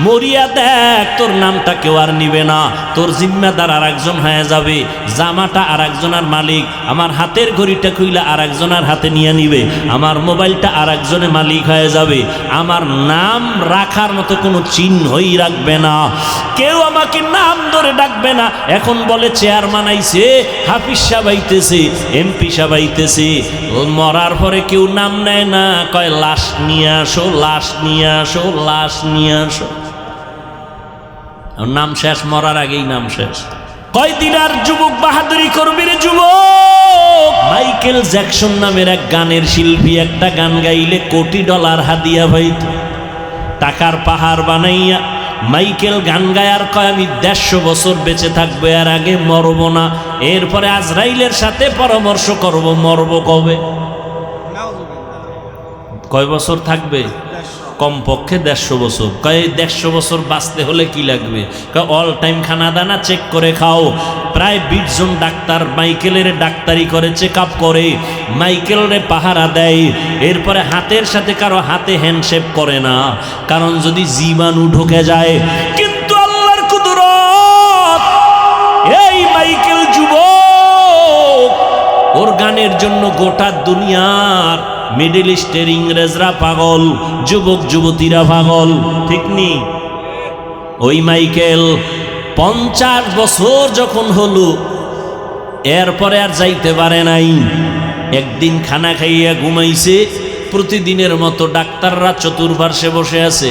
মরিয়া দেখ, তোর নামটা কেউ আর নিবে না, তোর জিম্মাদার আর একজন হয়ে যাবে, জামাটা আর একজনের মালিক, আমার হাতের ঘড়িটা খুইলা আর একজনের হাতে নিয়ে নিবে, আমার মোবাইলটা আর একজনের মালিক হয়ে যাবে, আমার নাম রাখার মতো কোনো চিহ্নই রাখবে না, কেউ আমাকে নাম ধরে ডাকবে না। এখন বলে চেয়ারম্যান আইছে, হাফিজ সাহেব আইতেছে, এমপি সাহেব আইতেছে, মরার পরে কেউ নাম নেয় না, কয় লাশ নিয়ে আসো, লাশ নিয়ে আসো, লাশ নিয়ে আসো। নাম শেষ, মরার আগেই নাম শেষ। কয়দিন আর যুবক বাহাদুরি করবি রে যুবক। মাইকেল জ্যাকসন নামের এক গানের শিল্পী একটা গান গাইলে $1 কোটি হাদিয়া পাইত, টাকার পাহাড় বানাইয়া। মাইকেল গান গায়ার কয় আমি 150 বছর বেঁচে থাকবো, এর আগে মরবো না, এরপরে আজরাইলের সাথে পরামর্শ করব মরবো কবে। কয় বছর থাকবে? কমপক্ষে 150 বছর। কয় 150 বছর বাঁচতে হলে কি লাগবে? কয় অল টাইম খানা দানা চেক করে খাও। প্রায় 20 জন ডাক্তার মাইকেলের ডাক্তারি করে, চেক আপ করে, মাইকেলের পাহারা দেয়। এরপরে হাতের সাথে কারো হাতে হ্যান্ডশেক করে না, কারণ যদি জীবাণু ঢুকে যায়। কিন্তু আল্লাহর কুদরত, এই মাইকেল যুবক, ওর গানের জন্য গোটা দুনিয়ার মিডল ইস্টের ইংরেজরা পাগল, যুবক যুবতীরা পাগল, ঠিক নি? ওই মাইকেল 50 বছর যখন হলো, এরপরে আর যাইতে পারে নাই। একদিন খানা খাইয়া ঘুমাইছে, প্রতিদিনের মতো ডাক্তাররা চতুর্পার্শ্বে বসে আছে।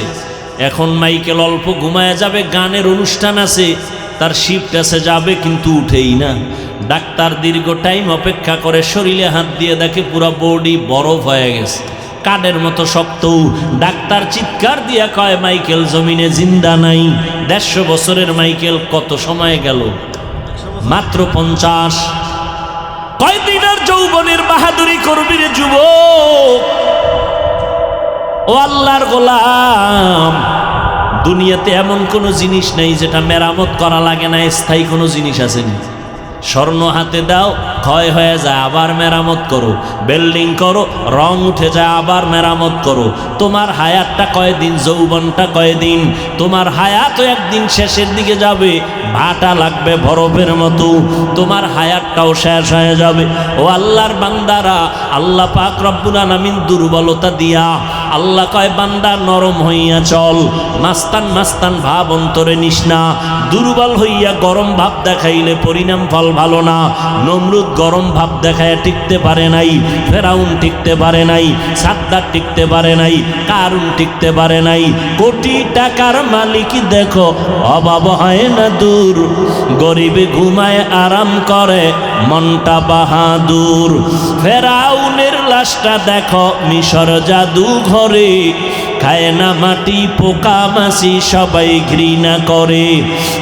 এখন মাইকেল অল্প ঘুমায় যাবে, গানের অনুষ্ঠান আছে, তার শিফট আছে, যাবে কিন্তু উঠেই না। ডাক্তার দীর্ঘ টাইম অপেক্ষা করে, শরীরে হাত দিয়ে দেখে পুরা বডি বরফ হয়ে গেছে, কাঠের মতো শক্ত। ডাক্তার চিৎকার দিয়া কয় মাইকেল জমিনে জিন্দা নাই। 150 বছরের মাইকেল কত সময় গেল? মাত্র 50। কয়দিন আর যৌবনের বাহাদুরি করবি রে যুবক? ও আল্লাহর গোলাম, দুনিয়াতে এমন কোনো জিনিস নেই যেটা মেরামত করা লাগে না, স্থায়ী কোনো জিনিস আসেনি। স্বর্ণ হাতে দাও, ক্ষয় হয়ে যায়, আবার মেরামত করো। বিল্ডিং করো, রং উঠে যায়, আবার মেরামত করো। তোমার হায়াতটা কয়দিন, যৌবনটা কয়দিন? তোমার হায়াতও একদিন শেষের দিকে যাবে, ভাটা লাগবে বরফের মতো, তোমার হায়াতটাও শেষ হয়ে যাবে। ও আল্লাহর বান্দারা, আল্লাহ পাক রব্বুল আলামিন দুর্বলতা দিয়া, আল্লাহ কয় বান্দা নরম হইয়া চল, মাস্তান মাস্তান ভাব অন্তরে নিস না। দুর্বল হইয়া গরম ভাব দেখাইলে পরিণাম ফল ভালো না। নমরুদ গরম ভাব দেখায় টিকতে পারে নাই, ফেরাউন টিকতে পারে নাই, সাদ্দাত টিকতে পারে নাই, কারুন টিকতে পারে নাই। কোটি টাকার মালিক দেখো, অভাব হয় না দূর, গরিবে ঘুমায় আরাম করে, মনটা বাহাদুর। ফেরাউনের লাশটা দেখো মিশর জাদু ঘরে, খায় না মাটি পোকা মাছি, সবাই ঘৃণা করে।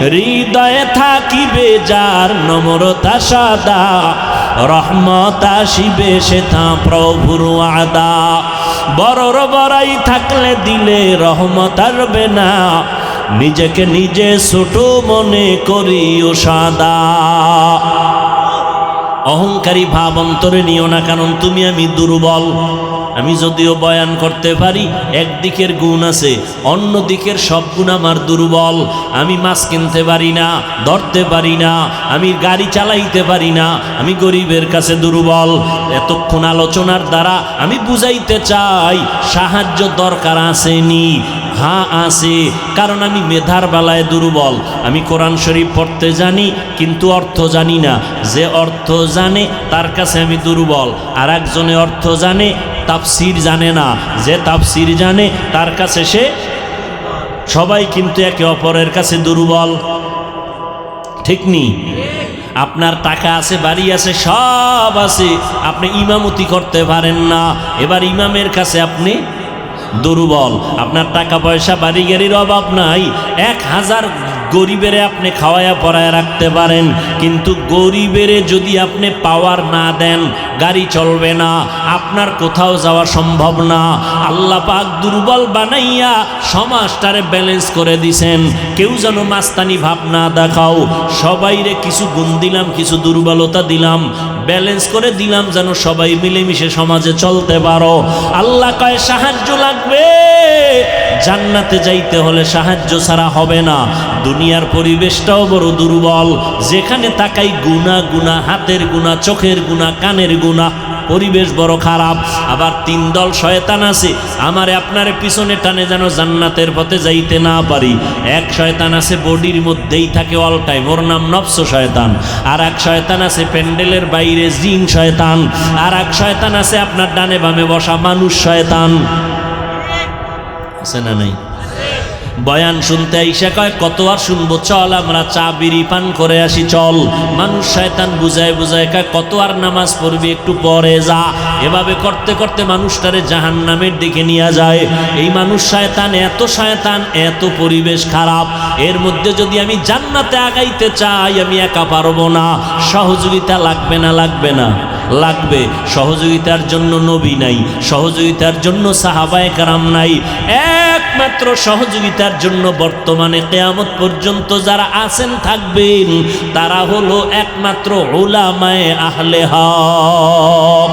হৃদয়ে থাকিবে যার নম্রতা সাদা, রহমত আসিবে সেথা প্রভুর আদা। বড়র বড়াই থাকলে দিলে রহমত আসবে না, নিজেকে নিজে ছোট মনে করিও সাদা। অহংকারী ভাব অন্তরে নিও না, কারণ তুমি আমি দুর্বল। আমি যদিও বয়ান করতে পারি, একদিকের গুণ আছে, অন্য দিকের সব গুণ আমার দুর্বল। আমি মাছ কিনতে পারি না, ধরতে পারি না, আমি গাড়ি চালাইতে পারি না, আমি গরিবের কাছে দুর্বল। এতক্ষণ আলোচনার দ্বারা আমি বুঝাইতে চাই সাহায্য দরকার আসেনি, হ্যাঁ আছে, কারণ আমি মেধার বেলায় দুর্বল। আমি কোরআন শরীফ পড়তে জানি, কিন্তু অর্থ জানি না। যে অর্থ জানে তার কাছে আমি দুর্বল, আর একজনে অর্থ জানে, তাফসির জানে না। যে তাফসির জানে তার কাছে সে, সবাই কিন্তু একে অপরের কাছে দুর্বল, ঠিক নি? আপনার টাকা আছে, বাড়ি আছে, সব আছে, আপনি ইমামতি করতে পারেন না, এবার ইমামের কাছে আপনি দুর্বল। আপনার টাকা পয়সা বাড়ি গাড়ির অভাব নাই, 1000 গরিবেরে আপনি খাওয়ায়া পরায়া রাখতে পারেন, কিন্তু গরিবেরে যদি আপনি পাওয়ার না দেন, গাড়ি চলবে না, আপনার কোথাও যাওয়া সম্ভব না। আল্লাহ পাক দুর্বল বানাইয়া সমাজটারে ব্যালেন্স করে দিছেন। কেউ যেন মাস্তানি ভাব না দেখাও, সবাইরে কিছু গুণ দিলাম, কিছু দুর্বলতা দিলাম, ব্যালেন্স করে দিলাম, যেন সবাই মিলেমিশে সমাজে চলতে পারো। আল্লাহ কয় সাহায্য লাগবে, জান্নাতে যাইতে হলে সাহায্য ছাড়া হবে না। দুনিয়ার পরিবেশটাও বড় দুর্বল, যেখানে তাকাই গুনাহ গুনাহ, হাতের গুনাহ, চোখের গুনাহ, কানের গুনাহ, পরিবেশ বড় খারাপ। আবার তিন দল শয়তান আছে আমারে আপনারে পিছনে টানে যেন জান্নাতের পথে যাইতে না পারি। এক শয়তান আছে বডির মধ্যেই থাকে অল টাইম, ওর নাম নফস শয়তান। আর এক শয়তান আছে প্যান্ডেলের বাইরে জিন শয়তান। আর এক শয়তান আছে আপনার ডানে বামে বসা মানুষ শয়তান। আছে না নাই? বয়ান শুনতে আইসা কয় কত আর শুনবো, চল আমরা চা বিড়ি পান করে আসি চল। মানুষ শয়তান বুঝায় বুঝায় কয় কত আর নামাজ পড়বি, একটু পরে যা। এভাবে করতে করতে মানুষটারে জাহান্নামের দিকে নিয়ে যায়। এই মানুষ শয়তান, এত পরিবেশ খারাপ, এর মধ্যে যদি আমি জান্নাতে আগাইতে চাই আমি একা পারবো না। সহযোগিতা লাগবে না? লাগবে না? লাগবে। সহযোগিতার জন্য নবী নাই, সহযোগিতার জন্য সাহাবায়ে কেরাম নাই। একমাত্র সহযোগিতার জন্য বর্তমানে কিয়ামত পর্যন্ত যারা আছেন থাকবেন তারা হলো একমাত্র উলামায়ে আহলে হক।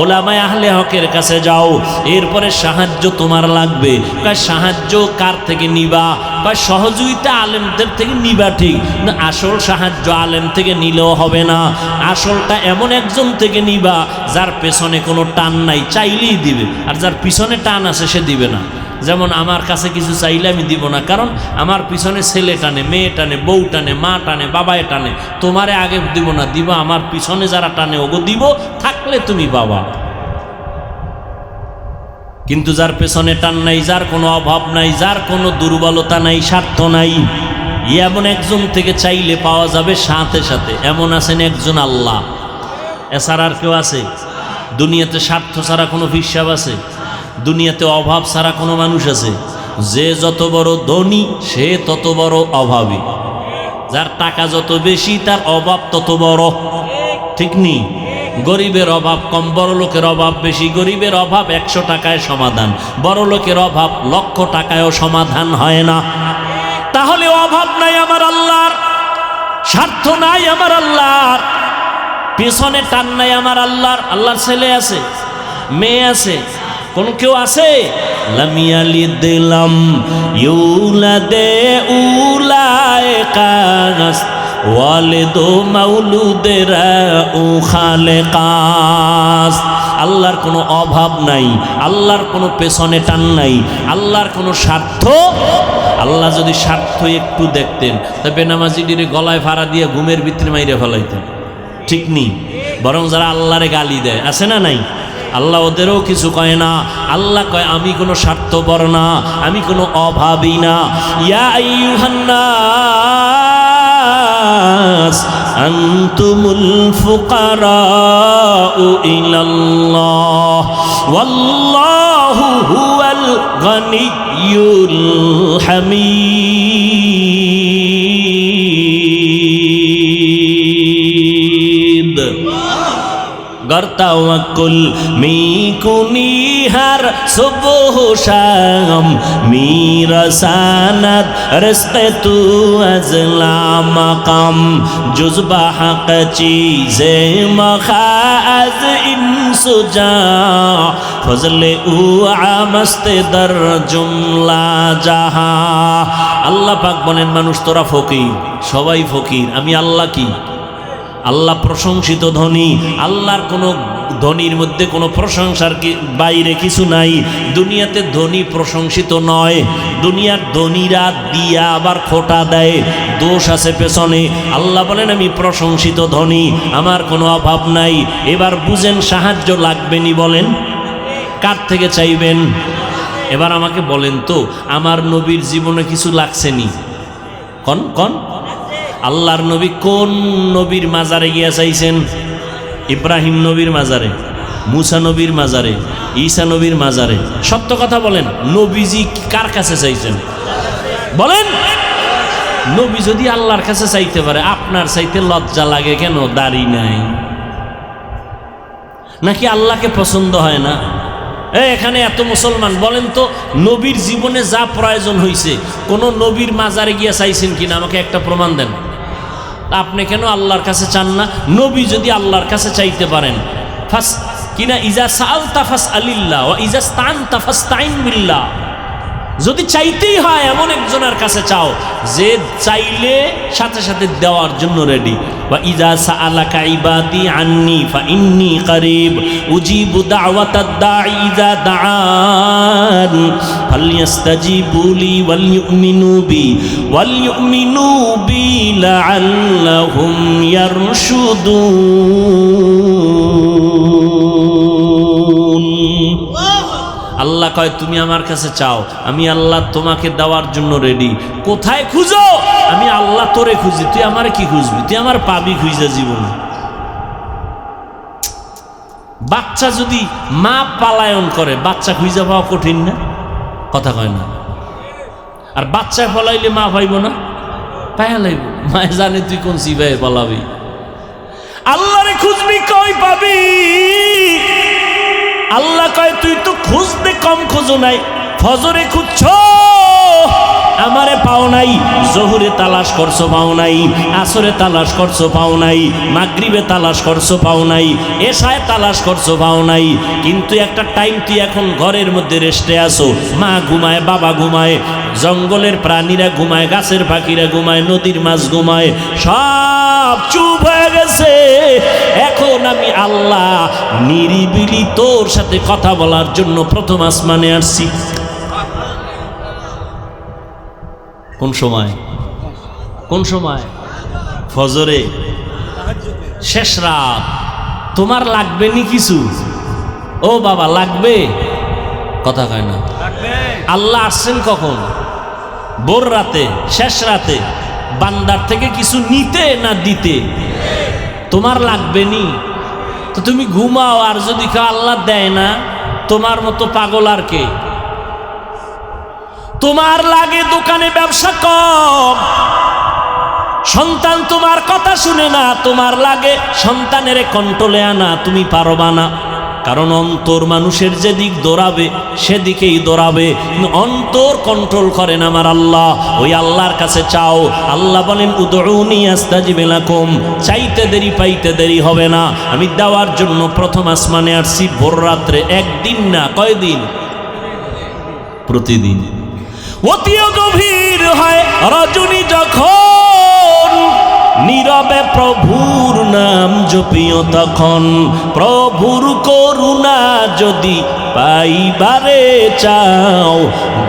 উলামায়ে আহলে হকের কাছে যাও, এরপরে সাহায্য তোমার লাগবে। কয় সাহায্য কার থেকে নিবা? কয় সহযোগিতা আলেমদের থেকে নিবা, ঠিক না? আসল সাহায্য আলেম থেকে নিলেও হবে না। আসলটা এমন একজন থেকে নিবা যার পেছনে কোনো টান নাই, চাইলেই দিবে। আর যার পিছনে টান আছে সে দিবে না। যেমন আমার কাছে কিছু চাইলে আমি দিব না, কারণ আমার পিছনে ছেলে টানে, মেয়ে টানে, বউ টানে, মা টানে, বাবায় টানে। তোমারে আগে দিব না, দিব আমার পিছনে যারা টানে ওগো দিব, থাকলে তুমি বাবা। কিন্তু যার পেছনে টান নাই, যার কোনো অভাব নাই, যার কোনো দুর্বলতা নাই, স্বার্থ নাই, এমন একজন থেকে চাইলে পাওয়া যাবে সাথে সাথে। এমন আছেন একজন আল্লাহ। এছাড়া আর কেউ আছে? দুনিয়াতে স্বার্থ ছাড়া কোনো হিসাব আছে? দুনিয়াতে অভাব ছাড়া কোনো মানুষ আছে? যে যত বড় ধনী সে তত বড় অভাবী। যার টাকা যত বেশি তার অভাব তত বড়, ঠিক নেই? গরিবের অভাব কম, বড় লোকের অভাব বেশি। গরিবের অভাব 100 টাকায় সমাধান, বড় লোকের অভাব 1,00,000 টাকায়ও সমাধান হয় না। তাহলে অভাব নাই আমার আল্লাহর, স্বার্থ নাই আমার আল্লাহর, পেছনে টান নাই আমার আল্লাহর। আল্লাহর ছেলে আছে, মেয়ে আছে, কোন কেউ আছে? লামিয়ালি দিলাম ইউলাদে উলায়ে কাস ওয়ালিদু মাউলুদেরা ও খালেকাস। আল্লাহর কোনো অভাব নাই, আল্লাহর কোনো পেছনে টান নাই, আল্লাহর কোনো স্বার্থ। আল্লাহ যদি স্বার্থ একটু দেখতেন তবে নামাজিদের গলায় ফাড়া দিয়ে ঘুমের ভিতরে মাইরে ফেলাইতেন, ঠিক নেই? বরং যারা আল্লাহরে গালি দেয় আছে না নাই, আল্লাহ ওদেরও কিছু কয় না। আল্লাহ কয় আমি কোনো স্বার্থপর না, আমি কোনো অভাবী না। ইয়া আইয়ুহান্নাস আনতুমুল ফুকারাউ ইলাল্লাহ ওয়াল্লাহু হুয়াল গনিয়্যুল হামিদ। গর্তাওয়াকুল মিকুনি হার সুবহ শাম মিরাসানাত রিজকে তু আজলা মাকাম জুজবা হক চিজে মখাজ ইনসুজা ফজলে উ আমস্তে দর জুমলা জাহা। আল্লাহ পাক বলেন মানুষ তোরা ফকির, সবাই ফকির, আমি আল্লাহ কি? আল্লাহ প্রশংসিত ধনী। আল্লাহর কোনো ধনীর মধ্যে কোনো প্রশংসার বাইরে কিছু নাই। দুনিয়াতে ধনী প্রশংসিত নয়, দুনিয়ার ধনীরা দিয়া আবার খোটা দেয়, দোষ আছে পেছনে। আল্লাহ বলেন আমি প্রশংসিত ধনী, আমার কোনো অভাব নাই। এবার বুঝেন সাহায্য লাগবেনি, বলেন কার থেকে চাইবেন? এবার আমাকে বলেন তো আমার নবীর জীবনে কিছু লাগছেনি? কন কন আল্লাহর নবী কোন নবীর মাজারে গিয়া চাইছেন? ইব্রাহিম নবীর মাজারে, মুসা নবীর মাজারে, ঈসা নবীর মাজারে। সত্য কথা বলেন, নবীজি কার কাছে চাইছেন? বলেন। নবী যদি আল্লাহর কাছে চাইতে পারে আপনার চাইতে লজ্জা লাগে কেন? দাড়ি নাই নাকি আল্লাহকে পছন্দ হয় না? এখানে এত মুসলমান, বলেন তো নবীর জীবনে যা প্রয়োজন হয়েছে কোন নবীর মাজারে গিয়া চাইছেন কিনা? আমাকে একটা প্রমাণ দেন। আপনি কেন আল্লাহর কাছে চান না? নবী যদি আল্লাহর কাছে চাইতে পারেন, ফাস কিনা ইজা সাআলতা ফাসআলিল্লাহ ওয়া ইজা ইসতাআনতা ফাসতাইন বিল্লাহ। যদি চাইতেই হয় এমন একজনের কাছে চাও যে চাইলে সাথে সাথে দেওয়ার জন্য রেডি। ওয়া ইযা সাআলাকা ইবাদি আন্নী ফাইন্নী করিব উজিবু দাওয়াতাদ দাঈ ইযা দাআন ফালইস্তাজিবু লি ওয়াল ইউমিনু বি লাআল্লাহুম ইয়ারশুদুন। আল্লাহ কয় তুমি আমার কাছে চাও, আমি আল্লাহ তোমাকে দেওয়ার জন্য রেডি। কোথায় খুঁজো? আমি আল্লাহ তোরে খুঁজি, তুই আমার কি খুঁজবি? তুই আমার পাবি খুঁজে জীবন। বাচ্চা যদি মা পালায়ন করে, বাচ্চা খুঁজে পাওয়া কঠিন না? কথা কয় না? আর বাচ্চা ফলাইলে মা পাইব না? পায়া লাইব। মায়ে জানে তুই কোন সিবাই পালাবি। আল্লাহরে খুঁজবি, কই পাবি? আল্লাহ কয় তুই তো খুঁজতে কম খোঁজো নাই, ফজরে খুঁজছো আমারে পাও নাই, জোহরে তালাশ করছো পাও নাই, আসরে তালাশ করছো পাও নাই, মাগরিবে তালাশ করছো পাও নাই, এশায় তালাশ করছো পাও নাই। কিন্তু একটা টাইম তুই এখন ঘরের মধ্যে রেস্টে আসো, মা ঘুমায়, বাবা ঘুমায়, জঙ্গলের প্রাণীরা ঘুমায়, গাছের পাখিরা ঘুমায়, নদীর মাছ ঘুমায়, সব চুপ হয়ে গেছে। এখন আমি আল্লাহ নিরিবিলি তোর সাথে কথা বলার জন্য প্রথম আসমানে আসছি। কোন সময়? কোন সময়? ফজরে, শেষ রাত। তোমার লাগবে নি কিছু? ও বাবা লাগবে? কথা কয় না। আল্লাহ আসছেন কখন? ভোর রাতে, শেষ রাতে। বান্দার থেকে কিছু নিতে না দিতে? তোমার লাগবে নি তো তুমি ঘুমাও, আর যদি কেউ আল্লাহ দেয় না, তোমার মতো পাগল আর কে? তোমার লাগে দোকানে ব্যবসা কম, সন্তান তোমার কথা শুনে না, তোমার লাগে সন্তানের কন্ট্রোলে আনা, তুমি পারবা না। কারণ অন্তর মানুষের যেদিক দৌড়াবে সেদিকেই দৌড়াবে, অন্তর কন্ট্রোল করেন আমার আল্লাহ। ওই আল্লাহর কাছে চাও। আল্লাহ বলেন উদউনি আস্তাজিব লাকুম, চাইতে দেরি পাইতে দেরি হবে না। আমি দেওয়ার জন্য প্রথম আসমানে আসছি ভোর রাত্রে। একদিন না, কয়দিন? প্রতিদিন। অতিও গভীর হয় রজনী যখন, নীরবে প্রভুর নাম জপিও তখন। প্রভুর করুণা যদি পাইবারে চাও,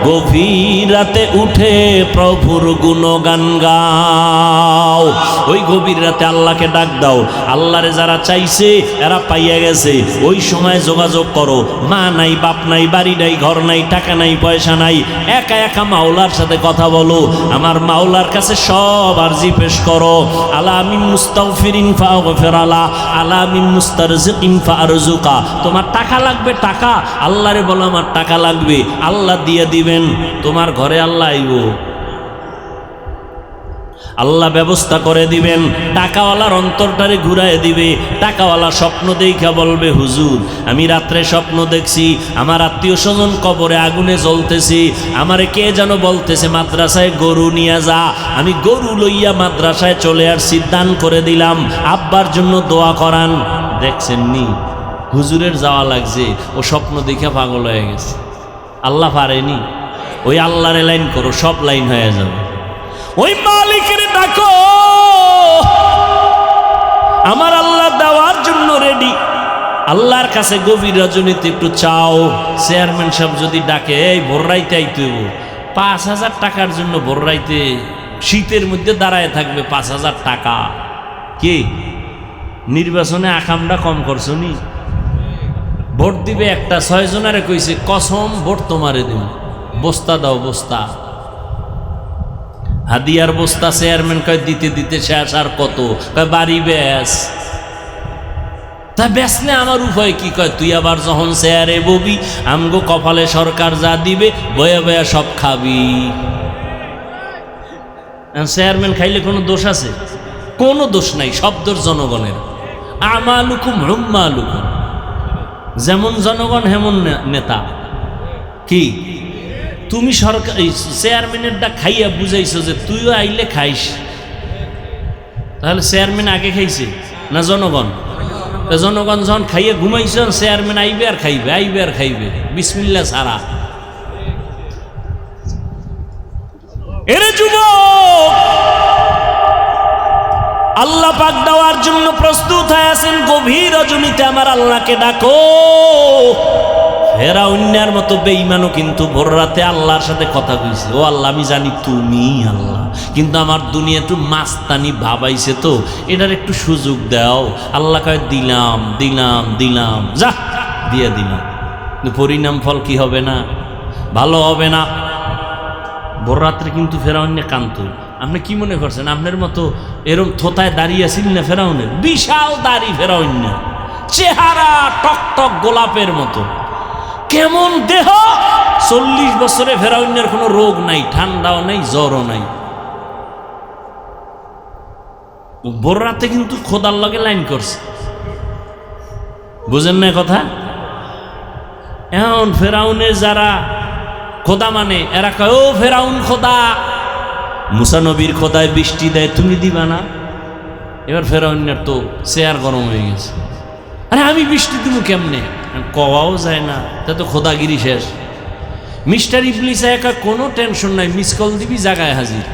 গভীর রাতে উঠে প্রভুর গুণগান গাও। ওই গভীর রাতে আল্লাহকে ডাক দাও। আল্লাহরে যারা চাইছে এরা পাইয়া গেছে। ওই সময় যোগাযোগ করো। মা নাই, বাপ নাই, বাড়ি নাই, ঘর নাই, টাকা নাই, পয়সা নাই, একা একা মাওলার সাথে কথা বলো। আমার মাওলার কাছে সব আরজি পেশ করো। আলা মিন মুস্তাগফিরিন ফাগফির আলা, আলা মিন মুস্তারজিকিন ফারজুকা। তোমার টাকা লাগবে, টাকা আল্লাহরে বলো আমার টাকা লাগবে, আল্লাহ দিয়ে দিবেন। তোমার ঘরে আল্লাহ আইব, আল্লাহ ব্যবস্থা করে দিবেন। টাকাওয়ালার অন্তরটারে ঘুরায় দিবে। টাকাওয়ালা স্বপ্ন দেখা বলবে হুজুর আমি রাত্রে স্বপ্ন দেখছি আমার আত্মীয় স্বজন কবরে আগুনে জ্বলতেছি, আমারে কে যেন বলতেছে মাদ্রাসায় গরু নিয়ে যা। আমি গরু লইয়া মাদ্রাসায় চলে আসছি, দান করে দিলাম। আব্বার জন্য দোয়া করান। দেখছেন নি হুজুরের যাওয়া লাগছে, ও স্বপ্ন দেখে পাগল হয়ে গেছে। আল্লাহ পারেনি? ওই আল্লাহরে লাইন করো, সব লাইন হয়ে যাবে। ওই মালিকের ডাকো, আমার আল্লাহ দেওয়ার জন্য রেডি। আল্লাহর কাছে গভীর রজনীতে একটু চাও। চেয়ারম্যান সাহেব যদি ডাকে এই ভোর রাইতে আইতে 5,000 টাকার জন্য ভোর রাইতে শীতের মধ্যে দাঁড়ায় থাকবে, 5,000 টাকা। কি নির্বাচনে আকামটা কম করছো নি? ভোট দিবে একটা, 6 জনারে কইছে কসম ভোট তোমারে দিব, বস্তা দাও, বস্তা হাদিয়ার বস্তা। চেয়ারম্যান কয় দিতে দিতে শেষ, আর কত? কয় বাড়ি বেশ। তা বেচলে আমার উপায় কি? কয় তুই আবার যখন চেয়ারে ববি আমগো কপালে সরকার যা দিবে বয়া বয়া সব খাবি। চেয়ারম্যান খাইলে কোনো দোষ আছে? কোনো দোষ নাই, সব দোষ জনগণের। আমালুকুম হুম্মালুকুম, যেমন জনগণ হেমন নেতা। কি তুমি সরকার চেয়ারম্যানেরটা খাইয়া বুঝাইছো যে তুইও আইলে খাইস? তাহলে চেয়ারম্যান আগে খাইছে না জনগণ? জনগণ যখন খাইয়ে ঘুমাইছে, চেয়ারম্যান আইবে আর খাইবে, আইবে আর খাইবে, বিসমিল্লাহ ছাড়া। এরে যুবক, আল্লাহ পাক দেওয়ার জন্য প্রস্তুত হয়ে আছেন, গভীর রজনীতে আমার আল্লাহকে ডাকো। ফেরাউনের মতো বেঈমানও কিন্তু ভোর রাতে আল্লাহর সাথে কথা কইছে, ও আল্লাহ আমি জানি তুমি আল্লাহ, কিন্তু আমার দুনিয়া একটু মাস্তানি ভাবাইছে, তো এটার একটু সুযোগ দাও। আল্লাহ কয় দিলাম দিলাম দিলাম, যা দিয়ে দিলাম, কিন্তু পরিণাম ফল কি হবে না, ভালো হবে না। ভোর রাত্রে কিন্তু ফেরাউনে কান্ত। আপনি কি মনে করছেন আপনার মতো এরম থোতায় দাঁড়িয়ে ছিলেন না ফেরাউনের? বিশাল দাড়ি ফেরাউন, চেহারা টকটক গোলাপের মতো, কেমন দেহ। 40 বছরে ফেরাউনের কোনো রোগ নাই, ঠান্ডাও নাই, জ্বরও নাই। ভোর রাতে কিন্তু খোদার লগে লাইন করছে, বুঝেন না কথা? এখন ফেরাউনের যারা খোদা মানে এরা কয়, ও ফেরাউন খোদা, মুসা নবীর খোদায় বৃষ্টি দেয়, তুমি দিবা না? এবার ফেরাউনের তো চেয়ার গরম হয়ে গেছে, আরে আমি বৃষ্টি দিব কেমনে, কওয়াও যায় না, তা তো খোদাগিরি শেষ। মিস্টার ইবলিস একা কোনো টেনশন নাই, মিস কল দিবি জায়গায় হাজির।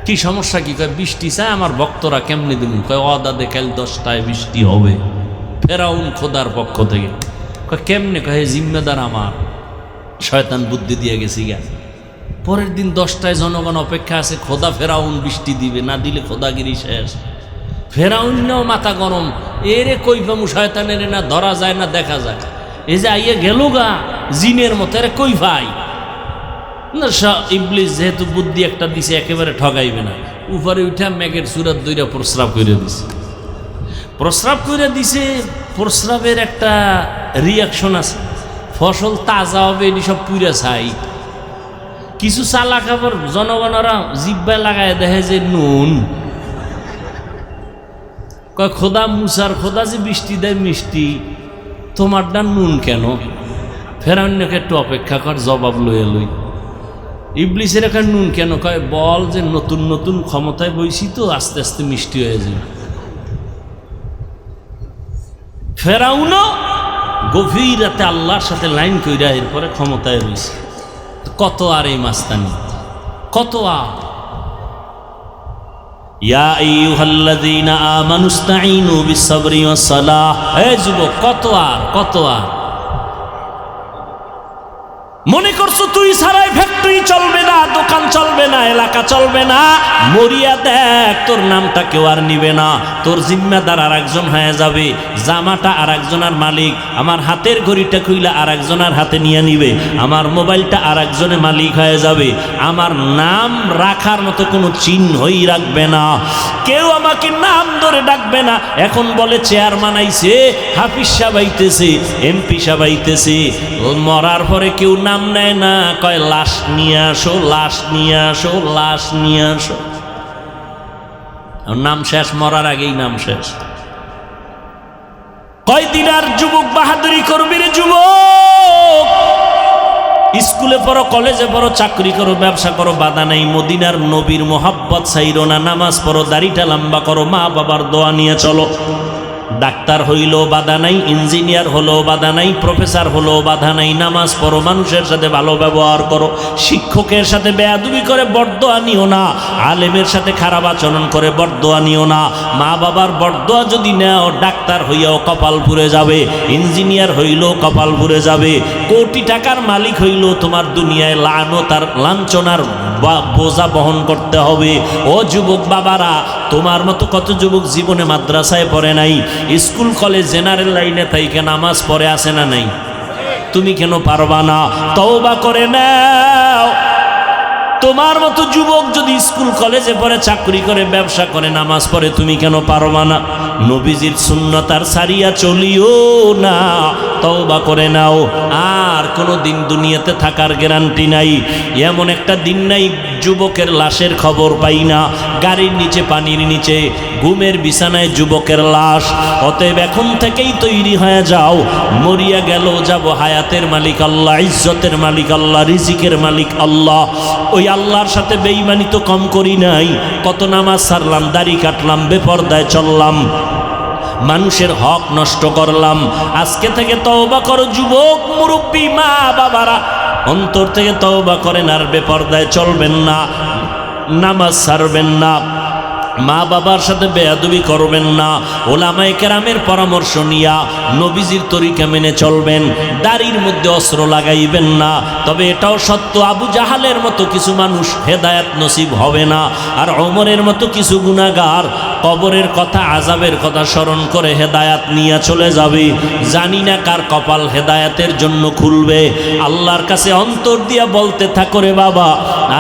কি সমস্যা কি? কয় বৃষ্টি চায় আমার ভক্তরা, কেমনে দিব? কয় অদাদে কাল 10টায় বৃষ্টি হবে, ফেরাউন খোদার পক্ষ থেকে। কয় কেমনে? কয় জিম্মেদার আমার, শয়তান বুদ্ধি দিয়ে গেছি গা। পরের দিন 10টায় জনগণ অপেক্ষা আছে, খোদা ফেরাউন বৃষ্টি দিবে, না দিলে খোদাগিরি শেষ। ফেরাউনও মাথা গরম, এরে কই পামু শয়তানের, না ধরা যায় না দেখা যায়। এই যে আইয়ে গেল গা জিনের মতো, এরে কই ভাই না। ইবলিস যেহেতু বুদ্ধি একটা দিছে, একেবারে ঠগাইবে না। উপরে উঠা মেঘের সুরাত দইরা প্রস্রাব করে দিছে। প্রস্রাব করে দিছে, প্রস্রাবের একটা রিয়াকশন আছে, ফসল তাজা হবে, এটি সব পুরা ছাই। কিছু চালা খাবার জনগণরা জিব্বায় লাগায় দেখে যে নুন। কয় খোদা মুসার খোদা যে বৃষ্টি দেয় মিষ্টি, তোমারটা নুন কেন? ফেরাউনকে একটু অপেক্ষা কর, জবাব লইয়া লই। ইবলিসের এখানে নুন কেন? কয় বল যে নতুন নতুন ক্ষমতায় বইছি তো, আস্তে আস্তে মিষ্টি হয়ে যাবে। ফেরাউনও গভীর রাতে আল্লাহর সাথে লাইন কইরা এরপরে ক্ষমতায় রয়েছে। কত আর এই মাস্তানি, কত আর। ইয়া আইয়ুহাল্লাযীনা আমানুস্তাঈনু বিস-সাবরি ওয়াস-সালাহ। এই যুবক, কত আর, কত আর। মনে করছো তুই ছাড়াই ফ্যাক্টরি চলবে না, দোকান চলবে না, এলাকা চলবে না? মরিয়া দেখ, তোর নামটা কেউ আর নিবে না, তোর জিম্মাদার আর একজন হয়ে যাবে, জামাটা আর একজনের মালিক, আমার হাতের ঘড়িটা খুইলা আর একজনের হাতে নিয়ে নিবে, আমার মোবাইলটা আর একজনের মালিক হয়ে যাবে, আমার নাম রাখার মতো কোনো চিহ্নই রাখবে না, কেউ আমাকে নাম ধরে ডাকবে না। এখন বলে চেয়ারম্যান আইছে, হাফিজ সাহেব আইতেছে, এমপি সাহেব আইতেছে, মরার পরে কেউ নাম নেয় না, কয় লাশ নিয়ে আসো, লাশ নিয়ে আসো, লাশ নিয়ে আসো। নাম শেষ, মরার আগেই নাম শেষ। কয়দিন আর যুবক বাহাদুরি করবি রে যুবক? স্কুলে পড়ো, কলেজে পড়ো, চাকরি করো, ব্যবসা করো, বাধা নাই। মদিনার নবীর মোহাব্বত ছাইরো না, নামাজ পড়ো, দাড়িটা লম্বা করো, মা বাবার দোয়া নিয়ে চলো। ডাক্তার হইলেও বাধা নাই, ইঞ্জিনিয়ার হলেও বাধা নাই, প্রফেসর হলেও বাধা নাই। নামাজ পড়ো, মানুষের সাথে ভালো ব্যবহার করো, শিক্ষকের সাথে বেয়াদবি করে বরদোয়া নিও না, আলেমের সাথে খারাপ আচরণ করে বরদোয়া নিও না। মা বাবার বরদোয়া যদি নেও, ডাক্তার হইয়াও কপাল পুড়ে যাবে, ইঞ্জিনিয়ার হইলেও কপাল পুড়ে যাবে, কোটি টাকার মালিক হইলেও তোমার দুনিয়ায় লানত আর লাঞ্ছনার বোঝা বহন করতে হবে। ও যুবক বাবারা, তোমার মতো কত যুবক জীবনে মাদ্রাসায় পড়ে নাই, স্কুল কলেজ জেনারেল লাইনে থাইকে নামাজ পড়ে আসে না নাই? তুমি কেন পারবা না? তওবা করে নাও। তোমার মতো যুবক যদি স্কুল কলেজে পড়ে, চাকরি করে, ব্যবসা করে, নামাজ পড়ে, তুমি কেন পারবা না? নবীজির সুন্নাত আর সারিয়া চলিও না, তওবা করে নাও। আর কোনো দিন দুনিয়াতে থাকার গ্যারান্টি নাই। এমন একটা দিন নাই যুবকের লাশের খবর পাই না, গাড়ির নিচে, পানির নিচে, ঘুমের বিছানায় যুবকের লাশ। অতএব এখন থেকেই তৈরি হয়ে যাও, মরিয়া গেল যাব, হায়াতের মালিক আল্লাহ, ইজ্জতের মালিক আল্লাহ, রিজিকের মালিক আল্লাহ। ওই আল্লাহর সাথে বেঈমানি তো কম করি নাই। কত নামাজ ছাড়লাম, দাড়ি কাটলাম, বেপরদায় চললাম, মানুষের হক নষ্ট করলাম। আজকে থেকে তওবা করো যুবক, মুরব্বী, মা বাবারা, অন্তর থেকে তওবা করেন আর বেপরদায় চলবেন না। নামাজ ছাড়বেন না, মা বাবার সাথে বেয়াদবি করবেন না, ওলামায়ে কেরামের পরামর্শ নিয়া নবীজির তরিকা মেনে চলবেন, দাড়ির মধ্যে অস্ত্র লাগাইবেন না। তবে এটাও সত্য, আবু জাহালের মতো কিছু মানুষ হেদায়েত নসিব হবে না, আর ওমরের মতো কিছু গুনাহগার কবরের কথা, আযাবের কথা স্মরণ করে হেদায়েত নিয়ে চলে যাবে। জানি না কার কপাল হেদায়েতের জন্য খুলবে। আল্লাহর কাছে অন্তর দিয়া বলতে থাকো, রে বাবা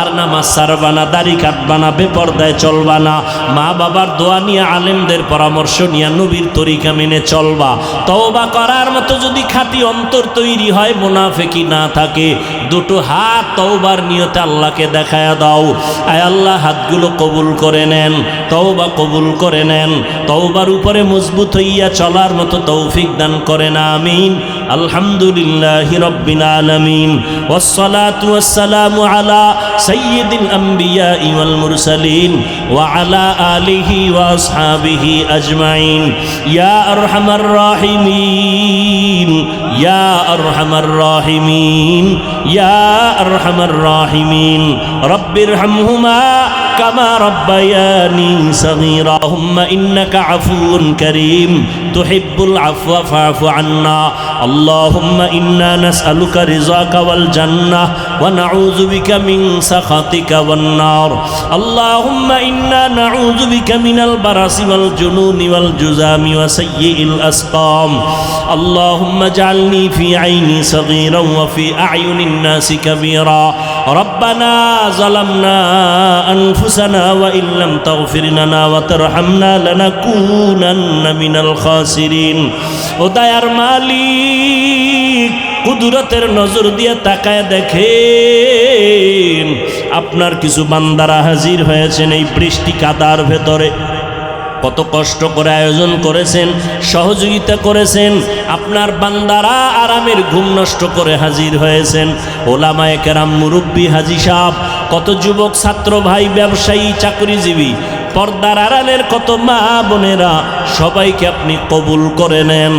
আর নামাজ ছাড়বা না, দাড়ি কাটবা না, বেপরদায় চলবা না, মা বাবার দোয়া নিয়ে, আলেমদের পরামর্শ নিয়ে নবীর তরিকা মেনে চলবা। তওবা করার মতো যদি খাঁটি অন্তর তৈরি হয়, মুনাফিকি না থাকে, দুটো হাত তওবার নিয়তে আল্লাহকে দেখায়া দাও। আয় আল্লাহ, হাতগুলো কবুল করে নেন, তওবা কবুল করে নেন, তওবার উপরে মজবুত হইয়া চলার মতো তৌফিক দান করেন, আমিন। আলহামদুলিল্লাহি রাব্বিল আলামিন, ওয়াসসালাতু ওয়াসসালামু আলা সাইয়্যিদিল আমবিয়া ওয়াল মুরসালিন ওয়া আলা আলিহি ওয়া আসহাবিহি আজমাইন। ইয়া আরহামার রাহিমিন, ইয়া আরহামার রাহিমিন, ইয়া আরহামার রাহিমিন, রব্বিরহামহুমা কামা রব্বায়ানি সগীরা। আল্লাহুম্মা ইন্নাকা আফুউন কারীম তুহিব্বুল আফওয়া ফা'ফু আন্না। আল্লাহুম্মা ইন্না নাসআলুকা রিযাকা ওয়াল জান্নাহ ওয়া নাউযু বিকা মিন সাখাতিকা ওয়ান নার। আল্লাহুম্মা ইন্না নাউযু বিকা মিনাল বারাসি ওয়াল জুনুনি ওয়াল জুযামি ওয়া সাইয়্যিল আসকাম। আল্লাহুম্মা জাআলনি ফি আইনি সগীরান ওয়া ফি আ'য়ুনিন নাসি কাবীরা। রব্বানা যালামনা আনফুসানা ওয়া ইল্লাম তাগফির লানা ওয়া তারহামনা লানাকুনান্না মিনাল খাসিরিন। ও দয়ার মালিক, কুদরতের নজর দিয়ে তাকায় দেখেন, আপনার কিছু বান্দারা হাজির হয়েছেন এই বৃষ্টি কাদার ভেতরে। কত কষ্ট করে আয়োজন করেছেন, সহযোগিতা করেছেন, আপনার বান্দারা আরামের ঘুম নষ্ট করে হাজির হয়েছেন। ওলামায়ে কেরাম, মুরব্বী, হাজী সাহেব, কত যুবক, ছাত্র ভাই, ব্যবসায়ী, চাকরিজীবী, পর্দার আড়ালের কত মা বোনেরা, সবাইকে আপনি কবুল করে নেন,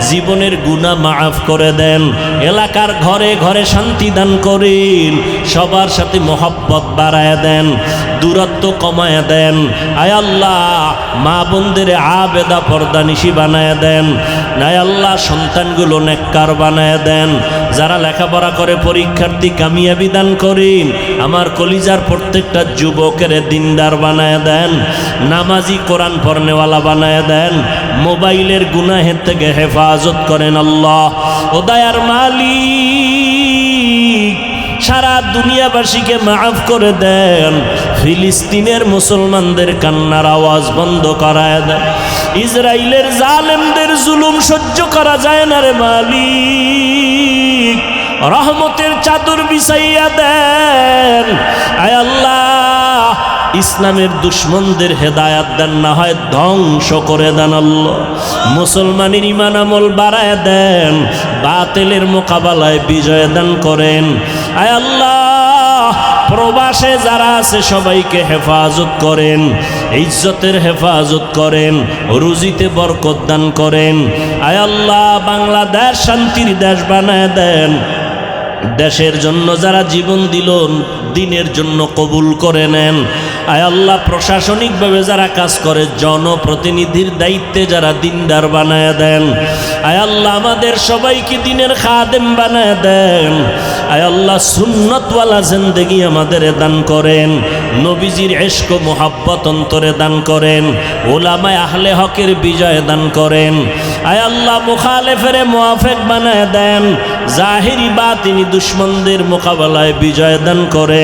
জীবনের গুনাহ মাফ করে দেন, এলাকার ঘরে ঘরে শান্তি দান করেন, সবার সাথে মহব্বত বাড়ায় দেন, দূরত্ব কমায় দেন। আয় আল্লাহ, মা বোনদের আবেদা পর্দানিশী বানায় দেন। আয় আল্লাহ, সন্তানগুলো নেককার বানায় দেন। যারা লেখাপড়া করে পরীক্ষার্থী, কামিয়াবি দান করেন। আমার কলিজার প্রত্যেকটা যুবকের দিনদার বানায় দেন, নামাজি, কোরআন পড়নেওয়ালা বানায় দেন, মোবাইলের গুনাহের থেকে হেফাজত করেন আল্লাহ। ও দয়ার মালিক, সারা দুনিয়াবাসীকে মাফ করে দেন, ফিলিস্তিনের মুসলমানদের কান্নার আওয়াজ বন্ধ করায় দেন। ইসরায়েলের জালেমদের জুলুম সহ্য করা যায় না রে মালিক, রহমতের চাদর বিছাইয়া দেন। আয় আল্লাহ, ইসলামের দুশ্মনদের হেদায়াত দেন, না হয় ধ্বংস করে দেন আল্লাহ। মুসলমানের ঈমান আমল বাড়ায় দেন, বাতিলের মোকাবেলায় বিজয় দান করেন। আয় আল্লাহ, প্রবাসে যারা আছে সবাইকে হেফাজত করেন, ইজ্জতের হেফাজত করেন, রুজিতে বরকত দান করেন। আয় আল্লাহ, বাংলাদেশ শান্তির দেশ বানায় দেন। দেশের জন্য যারা জীবন দিল, দিনের জন্য কবুল করে নেন। আয় আল্লাহ, প্রশাসনিকভাবে যারা কাজ করে, জনপ্রতিনিধির দায়িত্বে যারা দিনদার বানায় দেন। আয় আল্লাহ, আমাদের সবাইকে দিনের খাদেম বানায় দেন। আয় আল্লাহ, সুন্নতওয়ালা জিন্দেগি আমাদের দান করেন, নবীজির ইশক ও মুহাব্বত অন্তরে দান করেন, উলামায়ে আহলে হকের বিজয় দান করেন। আয় আল্লাহ, মুখালেফের মুওয়াফিক বানায় দেন, জাহিরি বাতিনি দুশ্মনদের মোকাবেলায় বিজয় দান করেন।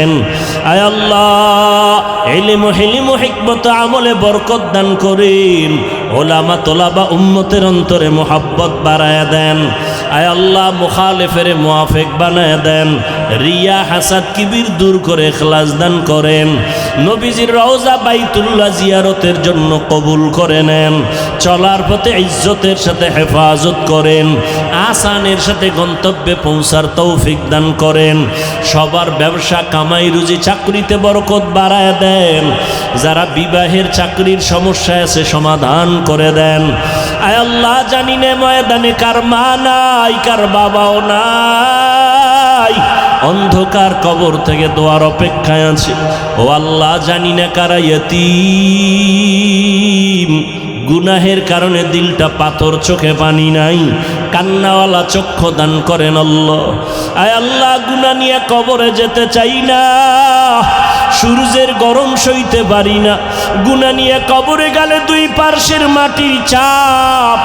আয় আল্লাহ, ইলম, হিলম, হিকমত, আমলে বরকত দান করেন। ওলামা, তোলাবা, উম্মতের অন্তরে মুহাব্বত বাড়ায় দেন। আয় আল্লাহ, মুখালেফের মুওয়াফিক বানায় দেন, রিয়া, হাসাদ, কিবির দূর করে ইখলাস দান করেন। নবীজির রওজা বাইতুল্লাহ জিয়ারতের জন্য কবুল করে নেন। চলার পথে ইজ্জতের সাথে হেফাজত করেন, আসানের সাথে গন্তব্যে পৌঁছার তৌফিক দান করেন। সবার ব্যবসা, কামাই, রুজি, চাকরিতে বরকত বাড়ায় দেন। যারা বিবাহের, চাকরির সমস্যায় আছে সমাধান করে দেন। আয় আল্লাহ, জানি না ময়দানে কার মা নাই, কার বাবাও নাই, অন্ধকার কবর থেকে দোয়ার অপেক্ষায় আছে। ও আল্লাহ, জানি না কারা ইয়তীম, গুনাহের কারণে দিলটা পাথর, চোখে পানি নাই, কান্নাওয়ালা চক্ষু দান করেন আল্লাহ। আয় আল্লাহ, গুনাহ নিয়ে কবরে যেতে চাই না, সূর্যের গরম সইতে পারি না, গুনাহ নিয়ে কবরে গেলে দুই পার্শ্বের মাটির চাপ,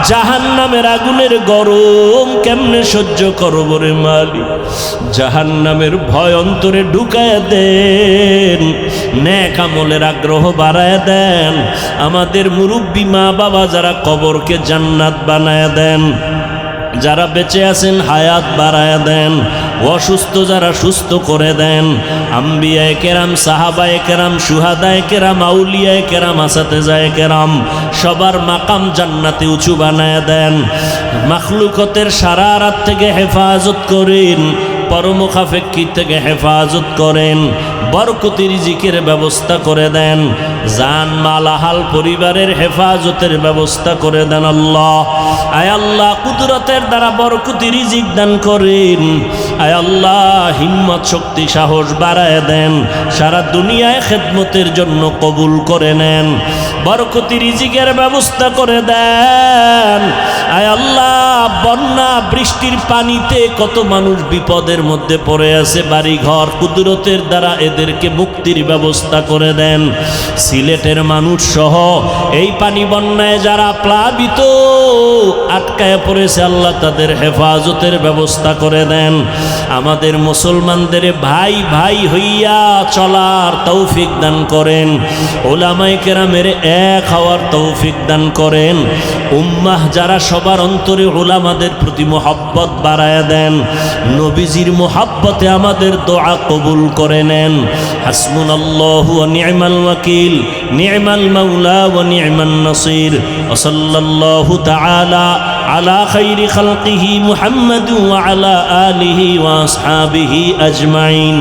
জাহান্নামের আগুনের গরম কেমনে সহ্য করব রে মালিক। জাহান্নামের ভয় অন্তরে ঢুকায় দেন, নেক আমলের আগ্রহ বাড়ায় দেন। আমাদের মুরব্বী মা বাবা যারা, কবরকে জান্নাত বানায় দেন। যারা বেঁচে আছেন হায়াত বাড়ায় দেন, অসুস্থ যারা সুস্থ করে দেন। আম্বিয়ায়ে কেরাম, সাহাবায়ে কেরাম, শুহাদায়ে কেরাম, আউলিয়ায়ে কেরাম, আসাতেজায়ে কেরাম, সবার মাকাম জান্নাতে উঁচু বানায় দেন। মাখলুকতের সারা রাত থেকে হেফাজত করেন, পরমুখাফেক্ষী থেকে হেফাজত করেন, বরকতি রিজিকের ব্যবস্থা করে দেন, জান মাল আহাল পরিবারের হেফাজতের ব্যবস্থা করে দেন আল্লাহ। আয় আল্লাহ, কুদরতের দ্বারা বরকতি রিজিক দান করেন। আয় আল্লাহ, হিম্মত শক্তি সাহস বাড়ায় দেন, সারা দুনিয়ায় খেদমতের জন্য কবুল করে নেন, বরকতি রিজিকের ব্যবস্থা করে দেন। আয় আল্লাহ, বন্যা বৃষ্টির পানিতে কত মানুষ বিপদের মধ্যে পড়ে আছে, বাড়ি ঘর কুদরতের দ্বারা এদেরকে মুক্তির ব্যবস্থা করে দেন। সিলেটের মানুষ সহ এই পানি বন্যায় যারা প্লাবিত আটকায় পড়েছে, আল্লাহ তাদের হেফাজতের ব্যবস্থা করে দেন। আমাদের মুসলমানদের ভাই ভাই হইয়া চলার তৌফিক দান করেন, ওলামায়ে কেরামের এক হওয়ার তৌফিক দান করেন। উম্মাহ যারা, সবার অন্তরে ওলামাদের প্রতি মোহাব্বত বাড়ায় দেন। নবীজির মোহাব্বতে আমাদের দোয়া কবুল করে নেন। হাসবুনাল্লাহু ওয়া নি'মাল ওয়াকিল, নি'মাল মাওলা ওয়া নি'মান নাসির। ওয়া সাল্লাল্লাহু তাআলা আলা খাইরি খালকিহি মুহাম্মাদ ওয়া আলা আলিহি ওয়া আসহাবিহি আজমাইন।